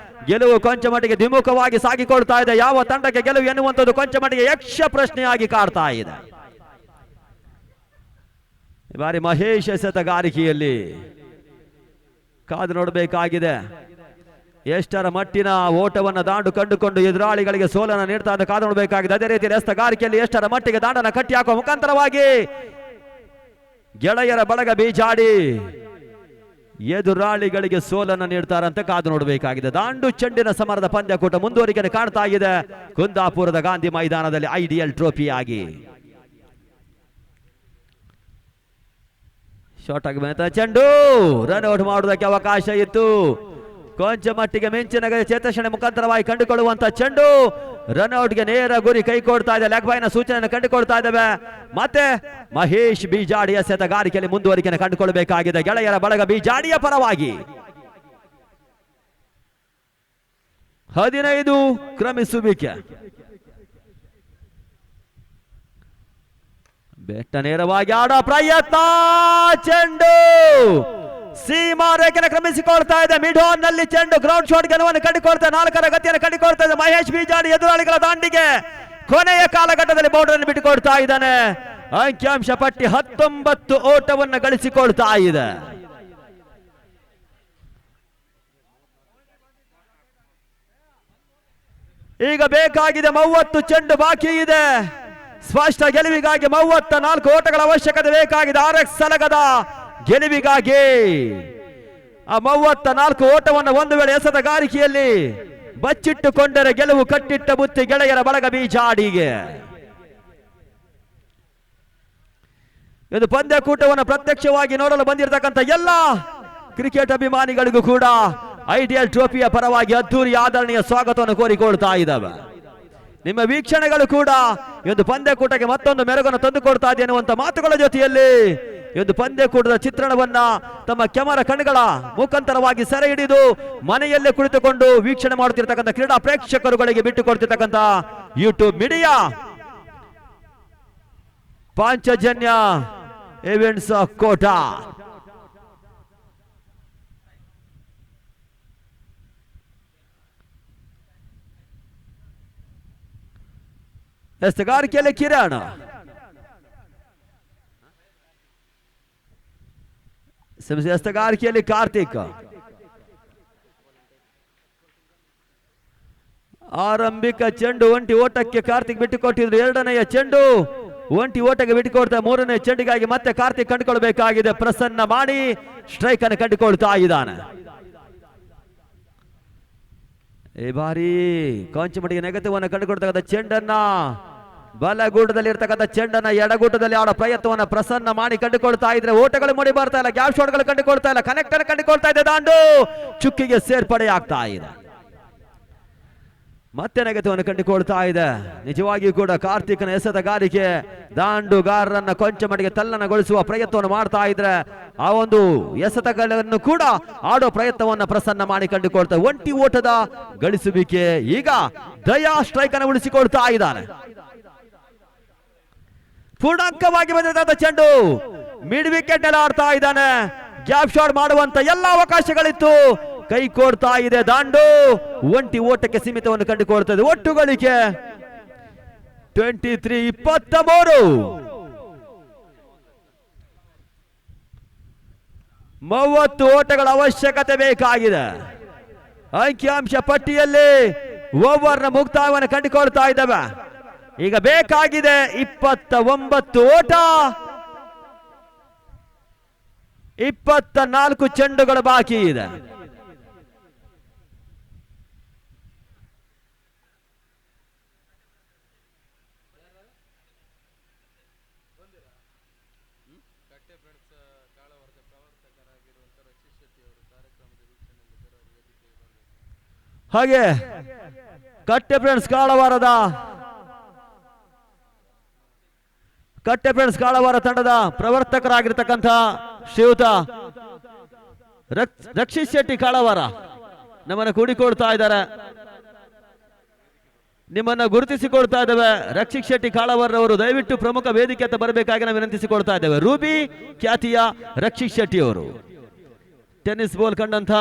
ಗೆಲುವು ಕೊಂಚ ಮಟ್ಟಿಗೆ ದ್ವಿಮುಖವಾಗಿ ಸಾಗಿಕೊಳ್ತಾ ಇದೆ. ಯಾವ ತಂಡಕ್ಕೆ ಗೆಲುವು ಎನ್ನುವಂಥದ್ದು ಕೊಂಚ ಮಟ್ಟಿಗೆ ಯಕ್ಷ ಪ್ರಶ್ನೆಯಾಗಿ ಕಾಡ್ತಾ ಇದೆ. ಈ ಬಾರಿ ಮಹೇಶ್ ಎಸೆತಗಾರಿಕೆಯಲ್ಲಿ ಕಾದು ನೋಡಬೇಕಾಗಿದೆ. ಎಷ್ಟರ ಮಟ್ಟಿನ ಓಟವನ್ನು ದಾಂಡು ಕಂಡುಕೊಂಡು ಎದುರಾಳಿಗಳಿಗೆ ಸೋಲನ್ನು ನೀಡ್ತಾ ಇದ್ದ ಕಾದು ನೋಡಬೇಕಾಗಿದೆ. ಅದೇ ರೀತಿ ಎಸೆತಗಾರಿಕೆಯಲ್ಲಿ ಎಷ್ಟರ ಮಟ್ಟಿಗೆ ದಾಂಡನ್ನು ಕಟ್ಟಿ ಹಾಕುವ ಮುಖಾಂತರವಾಗಿ ಗೆಳೆಯರ ಬಳಗ ಬೀಜಾಡಿ ಎದುರಾಳಿಗಳಿಗೆ ಸೋಲನ್ನು ನೀಡ್ತಾರಂತ ಕಾದು ನೋಡಬೇಕಾಗಿದೆ. ದಾಂಡು ಚೆಂಡಿನ ಸಮರದ ಪಂದ್ಯಕೂಟ ಮುಂದುವರಿಕೆ ಕಾಣ್ತಾ ಇದೆ ಕುಂದಾಪುರದ ಗಾಂಧಿ ಮೈದಾನದಲ್ಲಿ ಐಡಿಯಲ್ ಟ್ರೋಫಿಯಾಗಿ. ಶಾರ್ಟ್ ಆಗಿ ಬಂದ ಚೆಂಡು ರನ್ಔಟ್ ಮಾಡುವುದಕ್ಕೆ ಅವಕಾಶ ಇತ್ತು. ಕೊಂಚ ಮಟ್ಟಿಗೆ ಮಿಂಚಿನ ಚೇತರಿಸಣೆ ಮುಖಾಂತರವಾಗಿ ಕಂಡುಕೊಳ್ಳುವಂತ ಚೆಂಡು ರನ್ಔಟ್ಗೆ ನೇರ ಗುರಿ ಕೈ ಕೊಡ್ತಾ ಇದೆ. ಲೆಗ್ ಬಾಯ್ನ ಸೂಚನೆಯನ್ನು ಕಂಡುಕೊಳ್ತಾ ಇದ್ದೇವೆ. ಮತ್ತೆ ಮಹೇಶ್ ಬಿಜಾಡಿಯ ಸೆತಗಾರಿಕೆಯಲ್ಲಿ ಮುಂದುವರಿಕೆಯನ್ನು ಕಂಡುಕೊಳ್ಳಬೇಕಾಗಿದೆ ಗೆಳೆಯರ ಬಳಗ ಬಿಜಾಡಿಯ ಪರವಾಗಿ. 15 ಕ್ರಮಿಸುವಿಕೆ. ಬೆಟ್ಟ ನೇರವಾಗಿ ಆಡೋ ಪ್ರಯತ್ನ, ಚೆಂಡು ಸೀಮಾ ರೇಖೆನ ಕ್ರಮಿಸಿಕೊಳ್ತಾ ಇದೆ. ಮಿಡ್ ಆನ್ ನಲ್ಲಿ ಚೆಂಡು ಗ್ರೌಂಡ್ ಶಾಟ್ ಗೆಲುವನ್ನು ಕಂಡುಕೊಳ್ತಾ ಇದೆ. 4ರ ಗತಿಯನ್ನು ಕಂಡುಕೊಳ್ತಾ ಇದೆ. ಮಹೇಶ್ ಬಿಜಾಡಿ ಎದುರಾಳಿಗಳ ದಾಂಡಿಗೆ ಕೊನೆಯ ಕಾಲಘಟ್ಟದಲ್ಲಿ ಬೌಂಡರಿಯನ್ನು ಬಿಟ್ಟುಕೊಡ್ತಾ ಇದ್ದಾನೆ. ಅಂಕಿಅಂಶ ಪಟ್ಟಿ 19 ಓಟವನ್ನು ಗಳಿಸಿಕೊಳ್ತಾ ಇದೆ. ಈಗ ಬೇಕಾಗಿದೆ 30 ಚೆಂಡು ಬಾಕಿ ಇದೆ. ಸ್ಪಷ್ಟ ಗೆಲುವಿಗಾಗಿ 34 ಓಟಗಳ ಅವಶ್ಯಕತೆ ಬೇಕಾಗಿದೆ. RX ಸಲಗದ ಗೆಲುವಿಗಾಗಿ ಆ 34 ಓಟವನ್ನು ಒಂದು ವೇಳೆ ಎಸೆತಗಾರಿಕೆಯಲ್ಲಿ ಬಚ್ಚಿಟ್ಟುಕೊಂಡರೆ ಗೆಲುವು ಕಟ್ಟಿಟ್ಟ ಬುತ್ತಿ ಗೆಳೆಯರ ಬಳಗ ಬಿಜಾಡಿಗೆ. ಇದು ಪಂದ್ಯಕೂಟವನ್ನು ಪ್ರತ್ಯಕ್ಷವಾಗಿ ನೋಡಲು ಬಂದಿರತಕ್ಕಂಥ ಎಲ್ಲ ಕ್ರಿಕೆಟ್ ಅಭಿಮಾನಿಗಳಿಗೂ ಕೂಡ ಐಡಿಯಲ್ ಟ್ರೋಫಿಯ ಪರವಾಗಿ ಅದ್ದೂರಿ ಆದರಣೀಯ ಸ್ವಾಗತವನ್ನು ಕೋರಿಕೊಳ್ತಾ ಇದ್ದಾವೆ. ನಿಮ್ಮ ವೀಕ್ಷಣೆಗಳು ಕೂಡ ಈ ಒಂದು ಪಂದ್ಯಕೂಟಕ್ಕೆ ಮತ್ತೊಂದು ಮೆರುಗನ್ನು ತಂದುಕೊಡ್ತಾ ಇದೆ ಎನ್ನುವಂತ ಮಾತುಗಳ ಜೊತೆಯಲ್ಲಿ ಈ ಒಂದು ಪಂದ್ಯಕೂಟದ ಚಿತ್ರಣವನ್ನ ತಮ್ಮ ಕ್ಯಾಮರಾ ಕಣ್ಣುಗಳ ಮುಖಾಂತರವಾಗಿ ಸೆರೆ ಹಿಡಿದು ಮನೆಯಲ್ಲೇ ಕುಳಿತುಕೊಂಡು ವೀಕ್ಷಣೆ ಮಾಡುತ್ತಿರತಕ್ಕಂಥ ಕ್ರೀಡಾ ಪ್ರೇಕ್ಷಕರುಗಳಿಗೆ ಬಿಟ್ಟುಕೊಡ್ತಿರ್ತಕ್ಕಂಥ YouTube media Panchajanya events Kota. ಎಸೆಗಾರಿಕೆಯಲ್ಲಿ ಕಿರಣ್, ಎಸೆಗಾರಿಕೆಯಲ್ಲಿ ಕಾರ್ತಿಕ್, ಆರಂಭಿಕ ಚೆಂಡು ಒಂಟಿ ಓಟಕ್ಕೆ ಕಾರ್ತಿಕ್ ಬಿಟ್ಟುಕೊಟ್ಟಿದ್ರು. ಎರಡನೆಯ ಚೆಂಡು ಒಂಟಿ ಓಟಕ್ಕೆ ಬಿಟ್ಟುಕೊಡ್ತಾರೆ. ಮೂರನೇ ಚೆಂಡಿಗಾಗಿ ಮತ್ತೆ ಕಾರ್ತಿಕ್ ಕಂಡುಕೊಳ್ಬೇಕಾಗಿದೆ. ಪ್ರಸನ್ನ ಮಾಡಿ ಸ್ಟ್ರೈಕ್ ಅನ್ನು ಕಂಡುಕೊಳ್ತಾ ಇದ್ದಾನೆ. ಈ ಬಾರಿ ಕೊಂಚ ಮಟ್ಟಿಗೆ ನೆಗೆಟಿವ್ ಕಂಡುಕೊಡ್ತಕ್ಕಂಥ ಚೆಂಡನ್ನ ಬಲಗೂಟದಲ್ಲಿ ಇರ್ತಕ್ಕಂಥ ಚೆಂಡನ್ನ ಎಡಗೂಟದಲ್ಲಿ ಆಡೋ ಪ್ರಯತ್ನವನ್ನ ಪ್ರಸನ್ನ ಮಾಡಿ ಕಂಡುಕೊಳ್ತಾ ಇದ್ರೆ ಓಟಗಳು ಮೂಡಿ ಬರ್ತಾ ಇಲ್ಲ. ಗ್ಯಾಪ್ ಶಾಟ್ಗಳು ಕಂಡುಕೊಳ್ತಾ ಇಲ್ಲ. ಕನೆಕ್ಟರ್ ಕಂಡುಕೊಳ್ತಾ ಇದೆ. ದಾಂಡು ಚುಕ್ಕಿಗೆ ಸೇರ್ಪಡೆ ಆಗ್ತಾ ಇದೆ. ಮತ್ತೆ ನೆಗೆತವನ್ನು ಕಂಡುಕೊಳ್ತಾ ಇದೆ. ನಿಜವಾಗಿಯೂ ಕೂಡ ಕಾರ್ತಿಕ್ನ ಎಸೆತಗಾರಿಕೆ ದಾಂಡುಗಾರರನ್ನ ಕೊಂಚ ಮಟ್ಟಿಗೆ ತಲ್ಲಣಗೊಳಿಸುವ ಪ್ರಯತ್ನವನ್ನು ಮಾಡ್ತಾ ಇದ್ರೆ ಆ ಒಂದು ಎಸೆತಗಳನ್ನು ಕೂಡ ಆಡೋ ಪ್ರಯತ್ನವನ್ನ ಪ್ರಸನ್ನ ಮಾಡಿ ಕಂಡುಕೊಳ್ತಾ ಒಂಟಿ ಓಟದ ಗಳಿಸುವಿಕೆ. ಈಗ ದಯಾ ಸ್ಟ್ರೈಕ್ ಅನ್ನು ಉಳಿಸಿಕೊಳ್ತಾ ಇದ್ದಾನೆ. ಪೂರ್ಣಾಂಕವಾಗಿ ಬಂದಿದ್ದ ಚೆಂಡು ಮಿಡ್ ವಿಕೆಟ್ ನಲ್ಲಿ ಆಡ್ತಾ ಇದ್ದಾನೆ. ಗ್ಯಾಪ್ ಶಾಟ್ ಮಾಡುವಂತ ಎಲ್ಲ ಅವಕಾಶಗಳಿತ್ತು. ಕೈ ಕೊಡ್ತಾ ಇದೆ. ದಾಂಡು ಒಂಟಿ ಓಟಕ್ಕೆ ಸೀಮಿತವನ್ನು ಕಂಡುಕೊಳ್ತಾ ಇದೆ. ಒಟ್ಟು ಗಳಿಕೆ 23-23. 30 ಓಟಗಳ ಅವಶ್ಯಕತೆ ಬೇಕಾಗಿದೆ. ಅಂಕಿಅಂಶ ಪಟ್ಟಿಯಲ್ಲಿ ಓವರ್ನ ಮುಕ್ತಾಯವನ್ನು ಕಂಡುಕೊಳ್ತಾ ಇದ್ದಾವೆ. ಈಗ ಬೇಕಾಗಿದೆ 29 ಓಟ. 24 ಚೆಂಡುಗಳು ಬಾಕಿ ಇದೆ. ಹಾಗೆ ಕಟ್ಟೆ ಫ್ರೆಂಡ್ಸ್ ಕಾಳವಾರ ತಂಡದ ಪ್ರವರ್ತಕರಾಗಿರ್ತಕ್ಕಂಥ ಶ್ರೀಯುತ ರಕ್ಷಿತ್ ಶೆಟ್ಟಿ ಕಾಳವಾರ ನಮ್ಮನ್ನು ಕೂಡಿಕೊಳ್ತಾ ಇದ್ದಾರೆ. ನಿಮ್ಮನ್ನ ಗುರುತಿಸಿಕೊಳ್ತಾ ಇದ್ದೇವೆ. ರಕ್ಷಿತ್ ಶೆಟ್ಟಿ ಕಾಳವಾರ ಅವರು ದಯವಿಟ್ಟು ಪ್ರಮುಖ ವೇದಿಕೆ ಅಂತ ಬರಬೇಕಾಗಿ ನಾವು ವಿನಂತಿಸಿಕೊಳ್ತಾ ಇದ್ದೇವೆ. ರೂಬಿ ಖ್ಯಾತಿಯ ರಕ್ಷಿತ್ ಶೆಟ್ಟಿ ಅವರು ಟೆನ್ನಿಸ್ ಬಾಲ್ ಕಂಡಂತ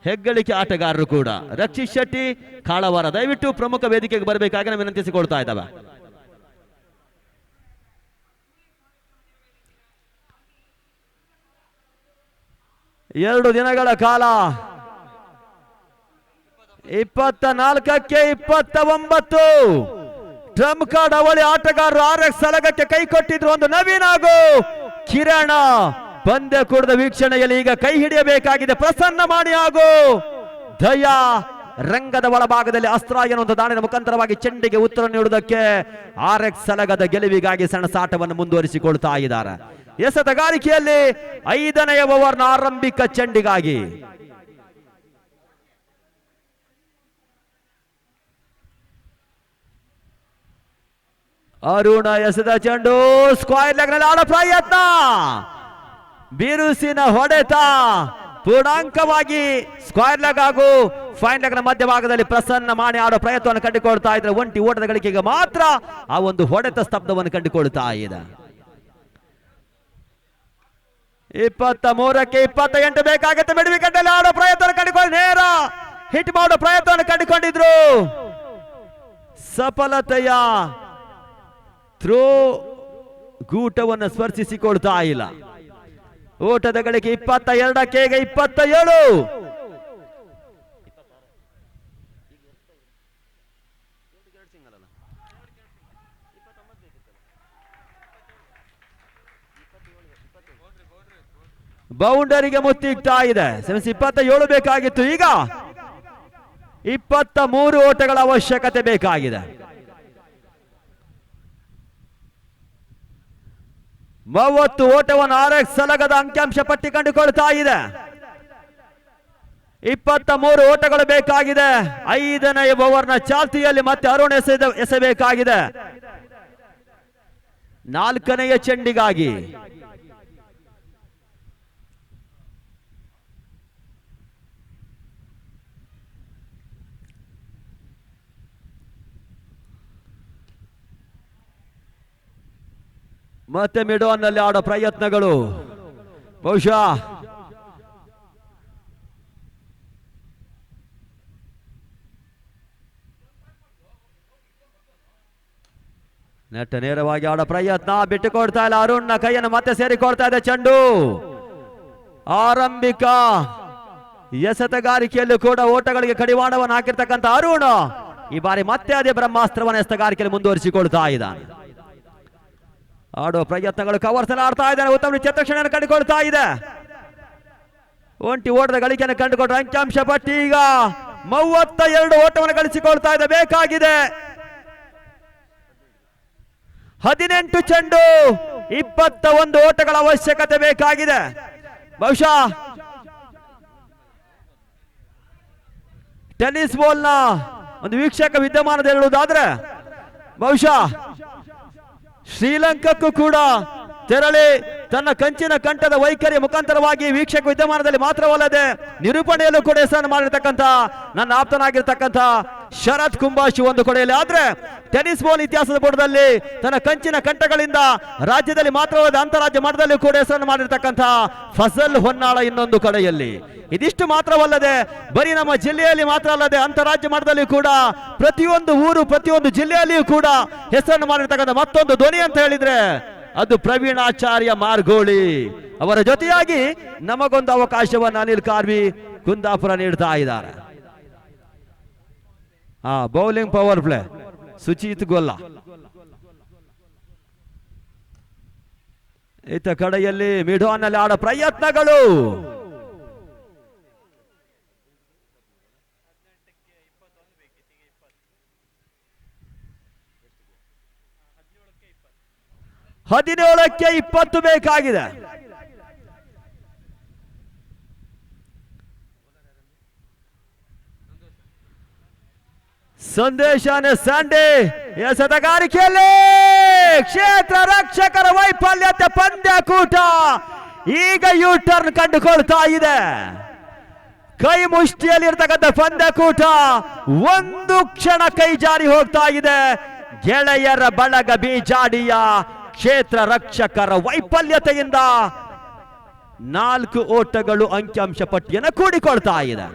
ಹೆಗ್ಗಳಿಕೆ ಆಟಗಾರರು ಕೂಡ. ರಕ್ಷಿತ್ ಶೆಟ್ಟಿ ಕಾಳವಾರ ದಯವಿಟ್ಟು ಪ್ರಮುಖ ವೇದಿಕೆಗೆ ಬರಬೇಕಾಗಿ ನಾವು ವಿನಂತಿಸಿಕೊಳ್ತಾ ಇದ್ದೇವೆ. ಎರಡು ದಿನಗಳ ಕಾಲ 24ಕ್ಕೆ 29 ಟ್ರಂಪ್ ಕಾರ್ಡ್ ಅವಳಿ ಆಟಗಾರರು RX ಸಲಗಕ್ಕೆ ಕೈ ಕೊಟ್ಟಿದ್ರು. ಒಂದು ನವೀನ್ ಹಾಗೂ ಕಿರಣ ಪಂದ್ಯಕೂಟದ ವೀಕ್ಷಣೆಯಲ್ಲಿ ಈಗ ಕೈ ಹಿಡಿಯಬೇಕಾಗಿದೆ ಪ್ರಸನ್ನ ಮಾಡಿ ಹಾಗೂ ದಯಾ. ರಂಗದ ಒಳಭಾಗದಲ್ಲಿ ಅಸ್ತ್ರ ಎನ್ನುವಂಥ ದಾಳಿನ ಮುಖಾಂತರವಾಗಿ ಚೆಂಡಿಗೆ ಉತ್ತರ ನೀಡುವುದಕ್ಕೆ RX ಸಲಗದ ಗೆಲುವಿಗಾಗಿ ಸೆಣಸಾಟವನ್ನು ಮುಂದುವರಿಸಿಕೊಳ್ತಾ ಇದ್ದಾರೆ. ಎಸೆತಗಾರಿಕೆಯಲ್ಲಿ 5ನೇ ಓವರ್ನ ಆರಂಭಿಕ ಚೆಂಡಿಗಾಗಿ ಅರುಣ ಎಸೆದ ಚೆಂಡು ಸ್ಕ್ವೈರ್ ಲೆಗ್ನಲ್ಲಿ ಆಡೋ ಪ್ರಯತ್ನ, ಬಿರುಸಿನ ಹೊಡೆತ ಪೂರ್ಣಾಂಕವಾಗಿ ಸ್ಕ್ವೈರ್ ಲೆಗ್ ಹಾಗೂ ಫೈನ್ ಲೆಗ್ನ ಮಧ್ಯಭಾಗದಲ್ಲಿ ಪ್ರಸನ್ನ ಮಾಡಿ ಆಡೋ ಪ್ರಯತ್ನವನ್ನು ಕಂಡುಕೊಳ್ತಾ ಇದ್ರೆ ಒಂಟಿ ಓಟದ ಗಳಿಕೆಗೆ ಮಾತ್ರ ಆ ಒಂದು ಹೊಡೆತ ಸ್ತಬ್ಧವನ್ನು ಕಂಡುಕೊಳ್ತಾ ಇದೆ. 23ಕ್ಕೆ 28 ಬೇಕಾಗುತ್ತೆ. ಮಿಡ್ ವಿಕೆಟ್ ಅಲ್ಲಿ ಆಡೋ ಪ್ರಯತ್ನ ಕಂಡುಕೊಂಡು ನೇರ ಹಿಟ್ ಮಾಡೋ ಪ್ರಯತ್ನವನ್ನು ಕಂಡುಕೊಂಡಿದ್ರು. ಸಫಲತೆಯ ಥ್ರೋ ಗೂಟವನ್ನು ಸ್ಪರ್ಶಿಸಿಕೊಳ್ತಾ ಇಲ್ಲ. ಓಟದ ಗಳಿಕೆ 22ಕ್ಕೆ 27. ಬೌಂಡರಿಗೆ ಮುತ್ತಿಗ್ತಾ ಇದೆ. 27 ಬೇಕಾಗಿತ್ತು, ಈಗ 23 ಓಟಗಳ ಅವಶ್ಯಕತೆ ಬೇಕಾಗಿದೆ. 30 ಓಟವನ್ನು RX ಸಲಗದ ಅಂಕಿಅಂಶ ಪಟ್ಟಿ ಕಂಡುಕೊಳ್ತಾ ಇದೆ. 23 ಓಟಗಳು ಬೇಕಾಗಿದೆ. 5ನೇ ಓವರ್ನ ಚಾಲ್ತಿಯಲ್ಲಿ ಮತ್ತೆ ಅರುಣ್ ಎಸೆಬೇಕಾಗಿದೆ 4ನೆಯ ಚೆಂಡಿಗಾಗಿ. ಮತ್ತೆ ಮಿಡ್ ಆನ್ ನಲ್ಲಿ ಆಡೋ ಪ್ರಯತ್ನಗಳು ಬಹುಶಃ ನೆಟ್ ನೇರವಾಗಿ ಆಡೋ ಪ್ರಯತ್ನ ಬಿಟ್ಟುಕೊಡ್ತಾ ಇಲ್ಲ. ಅರುಣ್ನ ಕೈಯನ್ನು ಮತ್ತೆ ಸೇರಿಕೊಳ್ತಾ ಇದೆ ಚೆಂಡು. ಆರಂಭಿಕ ಎಸೆತಗಾರಿಕೆಯಲ್ಲೂ ಕೂಡ ಓಟಗಳಿಗೆ ಕಡಿವಾಣವನ್ನು ಹಾಕಿರ್ತಕ್ಕಂಥ ಅರುಣ್ ಈ ಬಾರಿ ಮತ್ತೆ ಅದೇ ಬ್ರಹ್ಮಾಸ್ತ್ರವನ್ನು ಎಸೆತಗಾರಿಕೆಯಲ್ಲಿ ಮುಂದುವರಿಸಿಕೊಳ್ತಾ ಇದ್ದಾನೆ. ಆಡೋ ಪ್ರಯತ್ನಗಳು ಕವರ್ಸ್ ಆಡ್ತಾ ಇದ್ದಾನೆ. ಉತ್ತಮ ಚತುಕ್ಷಣೆಯನ್ನು ಕಂಡುಕೊಳ್ತಾ ಇದೆ. ಒಂಟಿ ಓಟದ ಗಳಿಕೆಯನ್ನು ಕಂಡುಕೊಂಡ್ರೆ ಅಂಕಿಅಂಶ ಪಟ್ಟಿ ಈಗ 32 ಓಟವನ್ನು ಗಳಿಸಿಕೊಳ್ತಾ ಇದೆ. ಬೇಕಾಗಿದೆ 18 ಚೆಂಡು 21 ಓಟಗಳ ಅವಶ್ಯಕತೆ ಬೇಕಾಗಿದೆ. ಬಹುಶಃ ಟೆನ್ನಿಸ್ ಬಾಲ್ನ ಒಂದು ವೀಕ್ಷಕ ವಿದ್ಯಮಾನದ ಹೇಳುವುದಾದ್ರೆ ಬಹುಶಃ ಶ್ರೀಲಂಕಾಕ್ಕೂ ಕೂಡ ತೆರಳಿ ತನ್ನ ಕಂಚಿನ ಕಂಠದ ವೈಖರಿಯ ಮುಖಾಂತರವಾಗಿ ವೀಕ್ಷಕ ವಿದ್ಯಮಾನದಲ್ಲಿ ಮಾತ್ರವಲ್ಲದೆ ನಿರೂಪಣೆಯಲ್ಲೂ ಕೂಡ ಹೆಸರನ್ನು ಮಾಡಿರ್ತಕ್ಕಂಥ ನನ್ನ ಆಪ್ತನಾಗಿರ್ತಕ್ಕಂಥ ಶರತ್ ಕುಂಬಾಶಿ ಒಂದು ಕಡೆಯಲ್ಲಿ, ಆದ್ರೆ ಟೆನ್ನಿಸ್ ಬಾಲ್ ಇತಿಹಾಸದ ಪುಟದಲ್ಲಿ ತನ್ನ ಕಂಚಿನ ಕಂಠಗಳಿಂದ ರಾಜ್ಯದಲ್ಲಿ ಮಾತ್ರವಲ್ಲದೆ ಅಂತಾರಾಜ್ಯ ಮಟ್ಟದಲ್ಲಿ ಕೂಡ ಹೆಸರನ್ನು ಮಾಡಿರ್ತಕ್ಕಂಥ ಫಜಲ್ ಹೊನ್ನಾಳ ಇನ್ನೊಂದು ಕಡೆಯಲ್ಲಿ. ಇದಿಷ್ಟು ಮಾತ್ರವಲ್ಲದೆ ಬರೀ ನಮ್ಮ ಜಿಲ್ಲೆಯಲ್ಲಿ ಮಾತ್ರ ಅಲ್ಲದೆ ಅಂತಾರಾಜ್ಯ ಮಟ್ಟದಲ್ಲಿ ಕೂಡ ಪ್ರತಿಯೊಂದು ಊರು ಪ್ರತಿಯೊಂದು ಜಿಲ್ಲೆಯಲ್ಲಿಯೂ ಕೂಡ ಹೆಸರನ್ನು ಮಾಡಿರ್ತಕ್ಕಂಥ ಮತ್ತೊಂದು ಧ್ವನಿ ಅಂತ ಹೇಳಿದ್ರೆ ಅದು ಪ್ರವೀಣಾಚಾರ್ಯ ಮಾರ್ಗೋಳಿ ಅವರ ಜೊತೆಯಾಗಿ ನಮಗೊಂದು ಅವಕಾಶವನ್ನು ಅನಿಲ್ ಕಾರ್ವಿ ಕುಂದಾಪುರ ನೀಡ್ತಾ ಇದ್ದಾರೆ. ಬೌಲಿಂಗ್ ಪವರ್ ಪ್ಲೇ ಸುಚಿತ್ ಗೊಲ್ಲ. ಇತ್ತ ಕಡೆಯಲ್ಲಿ ಮಿಡ್ ಆನ್ ನಲ್ಲಿ ಆಡೋ ಪ್ರಯತ್ನಗಳು ಹದಿನೇಳಕ್ಕೆ 20 ಬೇಕಾಗಿದೆ. ಸಂದೇಶನೇ ಸಂಡೇ ಎಸೆತಗಾರಿಕೆಯಲ್ಲಿ ಕ್ಷೇತ್ರ ರಕ್ಷಕರ ವೈಫಲ್ಯತೆ ಪಂದ್ಯಕೂಟ ಈಗ ಯೂ ಟರ್ನ್ ಕಂಡುಕೊಳ್ತಾ ಇದೆ. ಕೈ ಮುಷ್ಟಿಯಲ್ಲಿ ಇರ್ತಕ್ಕಂಥ ಪಂದ್ಯಕೂಟ ಒಂದು ಕ್ಷಣ ಕೈ ಜಾರಿ ಹೋಗ್ತಾ ಇದೆ. ಗೆಳೆಯರ ಬಳಗ ಬಿಜಾಡಿಯ ಕ್ಷೇತ್ರ ರಕ್ಷಕರ ವೈಫಲ್ಯತೆಯಿಂದ 4 ಓಟಗಳು ಅಂಕಿಅಂಶ ಪಟ್ಟಿಯನ್ನು ಕೂಡಿಕೊಳ್ತಾ ಇದೆ.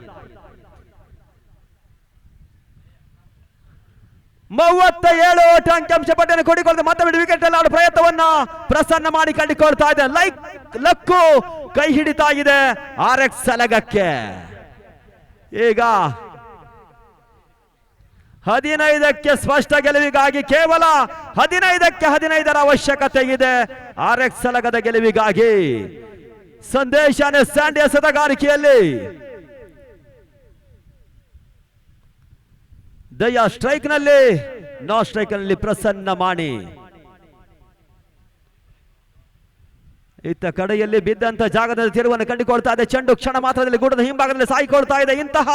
37 ಓಟ ಅಂಕಿಅಂಶ ಪಟ್ಟಿಯನ್ನು ಕೂಡಿಕೊಳ್ತಾ ಮತ್ತೆ ವಿಕೆಟ್ ಅಲ್ಲಿ ಆಡೋ ಪ್ರಯತ್ನವನ್ನ ಪ್ರಸನ್ನ ಮಾಡಿ ಕಂಡುಕೊಳ್ತಾ ಇದೆ. ಲಕ್ಕು ಕೈ ಹಿಡಿತಾ ಇದೆ RX ಸಲಗಕ್ಕೆ. ಈಗ 15ಕ್ಕೆ ಸ್ಪಷ್ಟ ಗೆಲುವಿಗಾಗಿ ಕೇವಲ 15ಕ್ಕೆ 15ರ ಅವಶ್ಯಕತೆ ಇದೆ RX ಸಲಗದ ಗೆಲುವಿಗಾಗಿ. ಸಂದೇಶನೇ ಸ್ಯಾಂಡಿ ಎಸೆತಗಾರಿಕೆಯಲ್ಲಿ ದಯಾ ಸ್ಟ್ರೈಕ್ ನಲ್ಲಿ, ನೋ ಸ್ಟ್ರೈಕ್ ನಲ್ಲಿ ಪ್ರಸನ್ನ ಮಾಣಿ. ಇತ್ತ ಕಡೆಯಲ್ಲಿ ಬಿದ್ದಂತ ಜಾಗದಲ್ಲಿ ತಿರುವನ್ನು ಕಂಡುಕೊಳ್ತಾ ಇದೆ. ಚೆಂಡು ಕ್ಷಣ ಮಾತ್ರದಲ್ಲಿ ಗೂಡದ ಹಿಂಭಾಗದಲ್ಲಿ ಸಾಯಿಕೊಳ್ತಾ ಇದೆ. ಇಂತಹ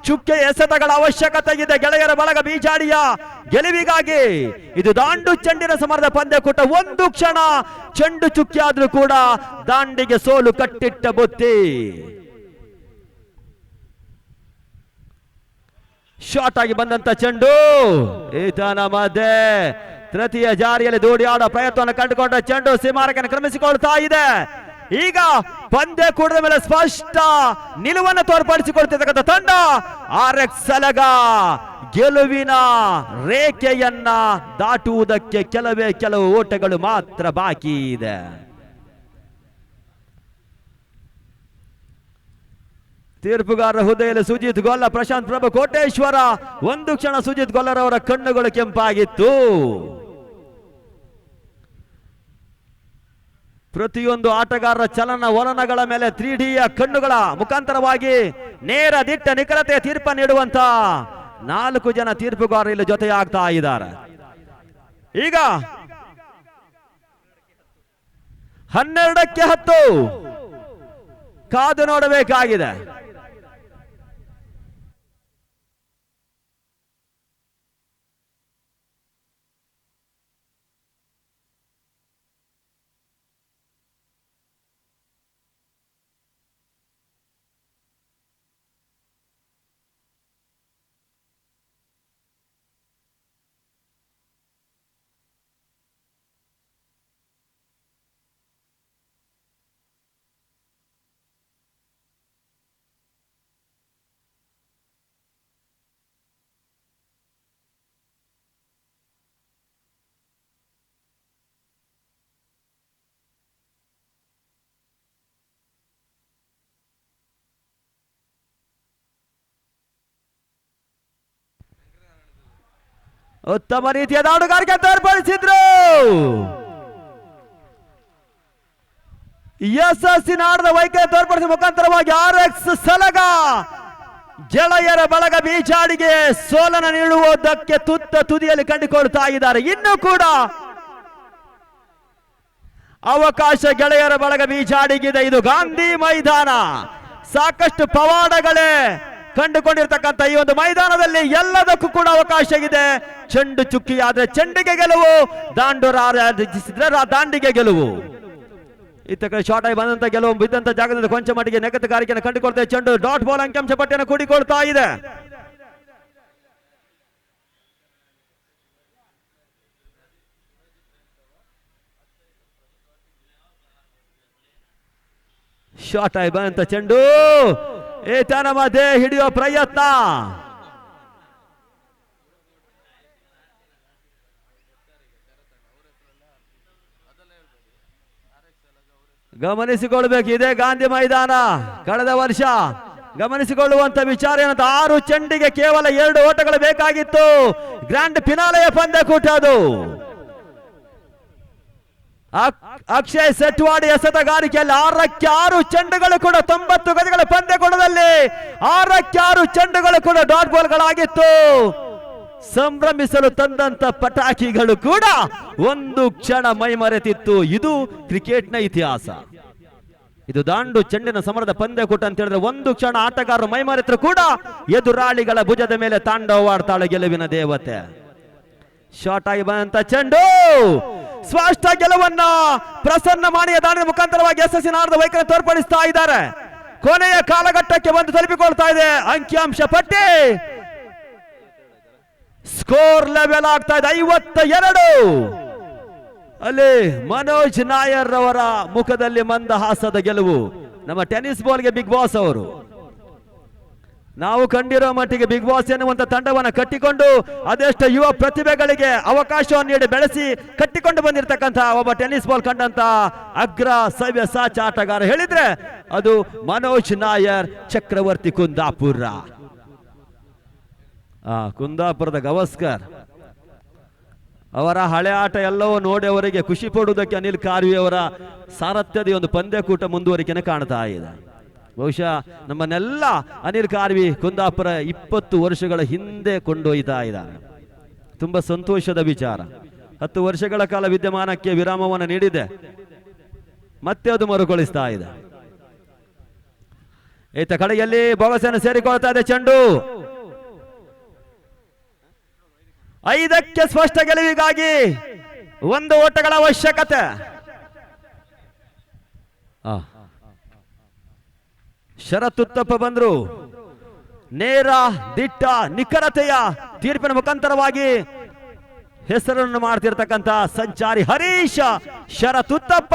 ಚುಕ್ಕೆ ಎಸೆತಗಳ ಅವಶ್ಯಕತೆ ಇದೆ ಗೆಳೆಯರ ಬಳಗ ಬೀಜಾಡಿಯ ಗೆಲುವಿಗಾಗಿ. ಇದು ದಾಂಡು ಚೆಂಡಿನ ಸಮರದ ಪಂದ್ಯಕೂಟ. ಒಂದು ಕ್ಷಣ ಚೆಂಡು ಚುಕ್ಕೆ ಆದ್ರೂ ಕೂಡ ದಾಂಡಿಗೆ ಸೋಲು ಕಟ್ಟಿಟ್ಟ ಬುತ್ತಿ. ಶಾರ್ಟ್ ಆಗಿ ಬಂದಂತ ಚೆಂಡು ಈತನ ಮಧ್ಯೆ ತೃತೀಯ ಜಾರಿಯಲ್ಲಿ ದೂಡಿ ಆಡೋ ಪ್ರಯತ್ನವನ್ನು ಕಂಡುಕೊಂಡ ಚೆಂಡು ಸೀಮಾರಕನ್ನು ಕ್ರಮಿಸಿಕೊಳ್ತಾ ಇದೆ. ಈಗ ಪಂದ್ಯ ಕೂಡದ ಮೇಲೆ ಸ್ಪಷ್ಟ ನಿಲುವನ್ನು ತೋರ್ಪಡಿಸಿಕೊಳ್ತಿರ್ತಕ್ಕಂಥ ತಂಡ RX ಸಲಗ ಗೆಲುವಿನ ರೇಖೆಯನ್ನ ದಾಟುವುದಕ್ಕೆ ಕೆಲವು ಓಟಗಳು ಮಾತ್ರ ಬಾಕಿ ಇದೆ. ತೀರ್ಪುಗಾರರ ಹುದ್ದೆಯಲ್ಲಿ ಸುಜಿತ್ ಗೊಲ್ಲ, ಪ್ರಶಾಂತ್ ಪ್ರಭು ಕೋಟೇಶ್ವರ. ಒಂದು ಕ್ಷಣ ಸುಜಿತ್ ಗೊಲ್ಲರವರ ಕಣ್ಣುಗಳು ಕೆಂಪಾಗಿತ್ತು. ಪ್ರತಿಯೊಂದು ಆಟಗಾರರ ಚಲನ ವಲನಗಳ ಮೇಲೆ 3Dಯ ಕಣ್ಣುಗಳ ಮುಖಾಂತರವಾಗಿ ನೇರ ದಿಟ್ಟ ನಿಖರತೆಯ ತೀರ್ಪ ನೀಡುವಂತ 4 ಜನ ತೀರ್ಪುಗಾರರು ಇಲ್ಲಿ ಜೊತೆಯಾಗ್ತಾ ಇದ್ದಾರೆ. ಈಗ 12ಕ್ಕೆ 10 ಕಾದು ನೋಡಬೇಕಾಗಿದೆ. ಉತ್ತಮ ರೀತಿಯ ದಾಡುಗಾರಿಕೆ ತೋರ್ಪಡಿಸಿದ್ರು. ಯಶಸ್ಸಿನ ಆಟದ ವೈಖರಿ ತೋರ್ಪಡಿಸಿದ ಮುಖಾಂತರವಾಗಿ RX ಸಲಗ ಗೆಳೆಯರ ಬಳಗ ಬೀಜಾಡಿಗೆ ಸೋಲನ ನೀಡುವುದಕ್ಕೆ ತುದಿಯಲ್ಲಿ ಕಂಡುಕೊಳ್ತಾ ಇದ್ದಾರೆ. ಇನ್ನು ಕೂಡ ಅವಕಾಶ ಗೆಳೆಯರ ಬಳಗ ಬೀಜಾಡಿಗಿದೆ. ಇದು ಗಾಂಧಿ ಮೈದಾನ. ಸಾಕಷ್ಟು ಪವಾಡಗಳೇ ಕಂಡುಕೊಂಡಿರ್ತಕ್ಕಂಥ ಈ ಒಂದು ಮೈದಾನದಲ್ಲಿ ಎಲ್ಲದಕ್ಕೂ ಕೂಡ ಅವಕಾಶ ಇದೆ. ಚೆಂಡು ಚುಕ್ಕಿಯಾದ್ರೆ ಚೆಂಡಿಗೆ ಗೆಲುವು, ದಾಂಡಿಗೆ ಗೆಲುವು. ಇತ್ತ ಕಡೆ ಶಾರ್ಟ್ ಆಗಿ ಬಂದಂತ ಗೆಲುವು ಬಿದ್ದಂತ ಜಾಗದಿಂದ ಕೊಂಚ ಮಟ್ಟಿಗೆ ನೆಗತಗಾರಿಕೆಯನ್ನು ಕಂಡುಕೊಳ್ತಾ ಚೆಂಡು ಡಾಟ್ ಬಾಲ್ ಅಂಕಿಅಂಶ ಪಟ್ಟಿಯನ್ನು ಕೂಡಿಕೊಳ್ತಾ ಇದೆ. ಶಾರ್ಟ್ ಆಗಿ ಬಂದಂತ ಚೆಂಡು ಈತನ ಮಧ್ಯೆ ಹಿಡಿಯೋ ಪ್ರಯತ್ನ. ಗಮನಿಸಿಕೊಳ್ಬೇಕು, ಇದೇ ಗಾಂಧಿ ಮೈದಾನ. ಕಳೆದ ವರ್ಷ ಗಮನಿಸಿಕೊಳ್ಳುವಂತ ವಿಚಾರ ಏನಂತ 6 ಚೆಂಡಿಗೆ ಕೇವಲ 2 ಓಟಗಳು ಬೇಕಾಗಿತ್ತು. ಗ್ರ್ಯಾಂಡ್ ಫಿನಾಲೆಯ ಪಂದ್ಯಕೂಟ ಅದು. ಅಕ್ಷಯ್ ಸೆಟ್ವಾಡಿ ಎಸೆತಗಾರಿಕೆಯಲ್ಲಿ 6ಕ್ಕೆ 6 ಚೆಂಡುಗಳು ಕೂಡ 90 ಗಜಗಳ ಪಂದ್ಯಕೂಟದಲ್ಲಿ 6ಕ್ಕೆ 6 ಚೆಂಡುಗಳು ಕೂಡ ಡಾಟ್ ಬಾಲ್ಗಳಾಗಿತ್ತು. ಸಂಭ್ರಮಿಸಲು ತಂದಂತ ಪಟಾಕಿಗಳು ಕೂಡ ಒಂದು ಕ್ಷಣ ಮೈಮರೆತಿತ್ತು. ಇದು ಕ್ರಿಕೆಟ್ನ ಇತಿಹಾಸ. ಇದು ದಾಂಡು ಚೆಂಡಿನ ಸಮರದ ಪಂದ್ಯಕೂಟ ಅಂತ ಹೇಳಿದ್ರೆ ಒಂದು ಕ್ಷಣ ಆಟಗಾರರು ಮೈಮರೆತರು ಕೂಡ ಎದುರಾಳಿಗಳ ಭುಜದ ಮೇಲೆ ತಾಂಡವಾಡ್ತಾಳೆ ಗೆಲುವಿನ ದೇವತೆ. ಶಾರ್ಟ್ ಆಗಿ ಬಂದಂತ ಚೆಂಡು ಸ್ಪಷ್ಟ ಗೆಲುವನ್ನ ಪ್ರಸನ್ನ ಮಾಣಿಯ ದಾಳಿಯ ಮುಖಾಂತರವಾಗಿ ಯಶಸ್ಸಿನ ಆಟದ ವೈಖರಿ ತೋರ್ಪಡಿಸ್ತಾ ಇದ್ದಾರೆ. ಕೊನೆಯ ಕಾಲಘಟ್ಟಕ್ಕೆ ಬಂದು ತಲುಪಿಕೊಳ್ತಾ ಇದೆ ಅಂಕಿಅಂಶ ಪಟ್ಟಿ. ಸ್ಕೋರ್ ಲೆವೆಲ್ ಆಗ್ತಾ ಇದೆ 52. ಅಲ್ಲಿ ಮನೋಜ್ ನಾಯರ್ ಅವರ ಮುಖದಲ್ಲಿ ಮಂದಹಾಸದ ಗೆಲುವು. ನಮ್ಮ ಟೆನ್ನಿಸ್ ಬಾಲ್ಗೆ ಬಿಗ್ ಬಾಸ್ ಅವರು. ನಾವು ಕಂಡಿರೋ ಮಟ್ಟಿಗೆ ಬಿಗ್ ಬಾಸ್ ಎನ್ನುವಂತ ತಂಡವನ್ನು ಕಟ್ಟಿಕೊಂಡು ಅದೆಷ್ಟು ಯುವ ಪ್ರತಿಭೆಗಳಿಗೆ ಅವಕಾಶವನ್ನು ನೀಡಿ ಬೆಳೆಸಿ ಕಟ್ಟಿಕೊಂಡು ಬಂದಿರತಕ್ಕಂತ ಒಬ್ಬ ಟೆನ್ನಿಸ್ ಬಾಲ್ ಕಂಡಂತ ಅಗ್ರ ಸವ್ಯ ಸಾಚ ಆಟಗಾರ ಹೇಳಿದ್ರೆ ಅದು ಮನೋಜ್ ನಾಯರ್, ಚಕ್ರವರ್ತಿ ಕುಂದಾಪುರ. ಕುಂದಾಪುರದ ಗವಾಸ್ಕರ್ ಅವರ ಹಳೆ ಆಟ ಎಲ್ಲವೂ ನೋಡಿ ಅವರಿಗೆ ಖುಷಿ ಪಡುವುದಕ್ಕೆ ಅನಿಲ್ ಕಾರ್ವಿ ಅವರ ಸಾರಥ್ಯದ ಒಂದು ಪಂದ್ಯಕೂಟ ಮುಂದುವರಿಕೆನೆ ಕಾಣ್ತಾ ಇದೆ. ಬಹುಶಃ ನಮ್ಮನ್ನೆಲ್ಲ ಅನಿಲ್ ಕಾರ್ವಿ ಕುಂದಾಪುರ 20 ವರ್ಷಗಳ ಹಿಂದೆ ಕೊಂಡೊಯ್ತಾ ಇದ್ದಾರೆ. ತುಂಬಾ ಸಂತೋಷದ ವಿಚಾರ. 10 ವರ್ಷಗಳ ಕಾಲ ವಿದ್ಯಮಾನಕ್ಕೆ ವಿರಾಮವನ್ನು ನೀಡಿದೆ, ಮತ್ತೆ ಅದು ಮರುಕಳಿಸ್ತಾ ಇದೆ. ಈತ ಕಡೆಯಲ್ಲಿ ಬೊಗಸೆಯನ್ನು ಸೇರಿಕೊಳ್ತಾ ಇದೆ. ಚೆಂಡು 5ಕ್ಕೆ ಸ್ಪಷ್ಟ ಗೆಲುವಿಗಾಗಿ 1 ಓಟಗಳ ಅವಶ್ಯಕತೆ. ಶರತ್ ಉತ್ತಪ್ಪ ಬಂದ್ರು. ನೇರ ದಿಟ್ಟ ನಿಖರತೆಯ ತೀರ್ಪಿನ ಮುಖಾಂತರವಾಗಿ ಹೆಸರನ್ನು ಮಾಡ್ತಿರ್ತಕ್ಕಂಥ ಸಂಚಾರಿ ಹರೀಶ್, ಶರತ್ ಉತ್ತಪ್ಪ,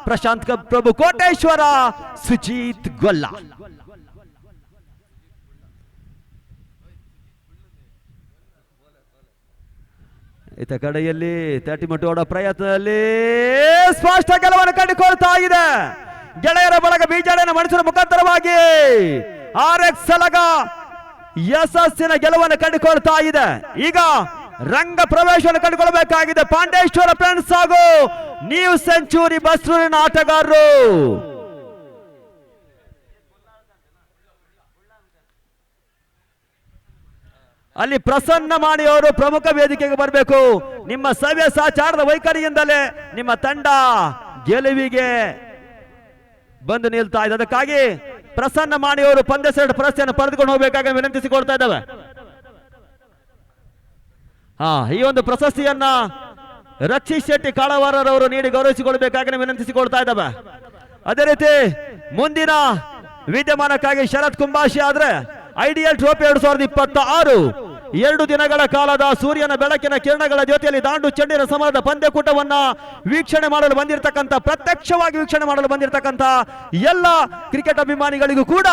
ಪ್ರಶಾಂತ್ ಪ್ರಭು ಕೋಟೇಶ್ವರ, ಸುಜೀತ್ ಗೊಲ್ಲ. ಈತ ಕಡೆಯಲ್ಲಿ ತಟಿಮಟೋಡ ಪ್ರಯತ್ನದಲ್ಲಿ ಸ್ಪಷ್ಟ ಗೆಲುವನ್ನು ಕಂಡುಕೊಳ್ತಾ ಇದೆ. ಗೆಳೆಯರ ಬಳಗ ಬೀಜಾಡಿಯನ್ನು ಮಣಿಸುವ ಮುಖಾಂತರವಾಗಿ RX ಸಲಗ ಯಶಸ್ಸಿನ ಗೆಲುವನ್ನು ಕಂಡುಕೊಳ್ತಾ ಇದೆ. ಈಗ ರಂಗ ಪ್ರವೇಶವನ್ನು ಕಂಡುಕೊಳ್ಳಬೇಕಾಗಿದೆ ಪಾಂಡೇಶ್ವರ ಫ್ರೆಂಡ್ಸ್ ಹಾಗೂ ನ್ಯೂ ಸೆಂಚುರಿ ಬಸ್ರೂರಿನ ಆಟಗಾರರು. ಅಲ್ಲಿ ಪ್ರಸನ್ನ ಮಾಡಿ ಅವರು ಪ್ರಮುಖ ವೇದಿಕೆಗೆ ಬರಬೇಕು. ನಿಮ್ಮ ಸವ್ಯ ಸಾಚಾರದ ವೈಖರಿಯಿಂದಲೇ ನಿಮ್ಮ ತಂಡ ಗೆಲುವಿಗೆ ಬಂದು ನಿಲ್ತಾ ಇದೆ. ಅದಕ್ಕಾಗಿ ಪ್ರಸನ್ನ ಮಾಡಿ ಅವರು ಪಂದ್ಯ ಸೆಟ್ ಪ್ರಶಸ್ತಿಯನ್ನು ಪಡೆದುಕೊಂಡು ಹೋಗಬೇಕಾಗಿ ವಿನಂತಿಸಿಕೊಳ್ತಾ ಇದ್ದಾವೆ. ಈ ಒಂದು ಪ್ರಶಸ್ತಿಯನ್ನ ರಕ್ಷಿತ್ ಶೆಟ್ಟಿ ಕಾಳವಾರರವರು ನೀಡಿ ಗೌರವಿಸಿಕೊಳ್ಬೇಕಾಗಿ ವಿನಂತಿಸಿಕೊಳ್ತಾ ಇದ್ದಾವೆ. ಅದೇ ರೀತಿ ಮುಂದಿನ ವಿದ್ಯಮಾನಕ್ಕಾಗಿ ಶರತ್ ಕುಂಬಾಶಿ ಆದ್ರೆ ಐಡಿಯಲ್ ಟ್ರೋಫಿ 2026 2 ದಿನಗಳ ಕಾಲದ ಸೂರ್ಯನ ಬೆಳಕಿನ ಕಿರಣಗಳ ಜೊತೆಯಲ್ಲಿ ದಾಂಡು ಚೆಂಡಿನ ಸಮರದ ಪಂದ್ಯಕೂಟವನ್ನ ವೀಕ್ಷಣೆ ಮಾಡಲು ಬಂದಿರತಕ್ಕಂಥ, ಪ್ರತ್ಯಕ್ಷವಾಗಿ ವೀಕ್ಷಣೆ ಮಾಡಲು ಬಂದಿರತಕ್ಕಂಥ ಎಲ್ಲ ಕ್ರಿಕೆಟ್ ಅಭಿಮಾನಿಗಳಿಗೂ ಕೂಡ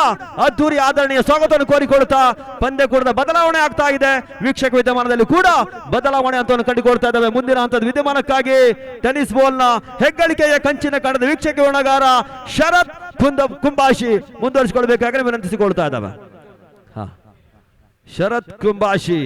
ಅದ್ದೂರಿ ಆದರಣೀಯ ಸ್ವಾಗತವನ್ನು ಕೋರಿಕೊಳ್ಳುತ್ತಾ ಪಂದ್ಯಕೂಟದ ಬದಲಾವಣೆ ಆಗ್ತಾ ಇದೆ. ವೀಕ್ಷಕ ವಿದ್ಯಮಾನದಲ್ಲಿ ಕೂಡ ಬದಲಾವಣೆ ಅಂತ ಕಂಡುಕೊಳ್ತಾ ಇದ್ದಾವೆ. ಮುಂದಿನ ಹಂತದ ವಿದ್ಯಮಾನಕ್ಕಾಗಿ ಟೆನ್ನಿಸ್ ಬಾಲ್ನ ಹೆಗ್ಗಳಿಕೆಯ ಕಂಚಿನ ಕಣದ ವೀಕ್ಷಕ ವರ್ಣಗಾರ ಶರತ್ ಕುಂಬಾಶಿ ಮುಂದುವರಿಸಿಕೊಳ್ಬೇಕಾಗಿ ವಿನಂತಿಸಿಕೊಳ್ತಾ ಇದ್ದಾವೆ. ಶರತ್ ಕುಂಬಾಶಿ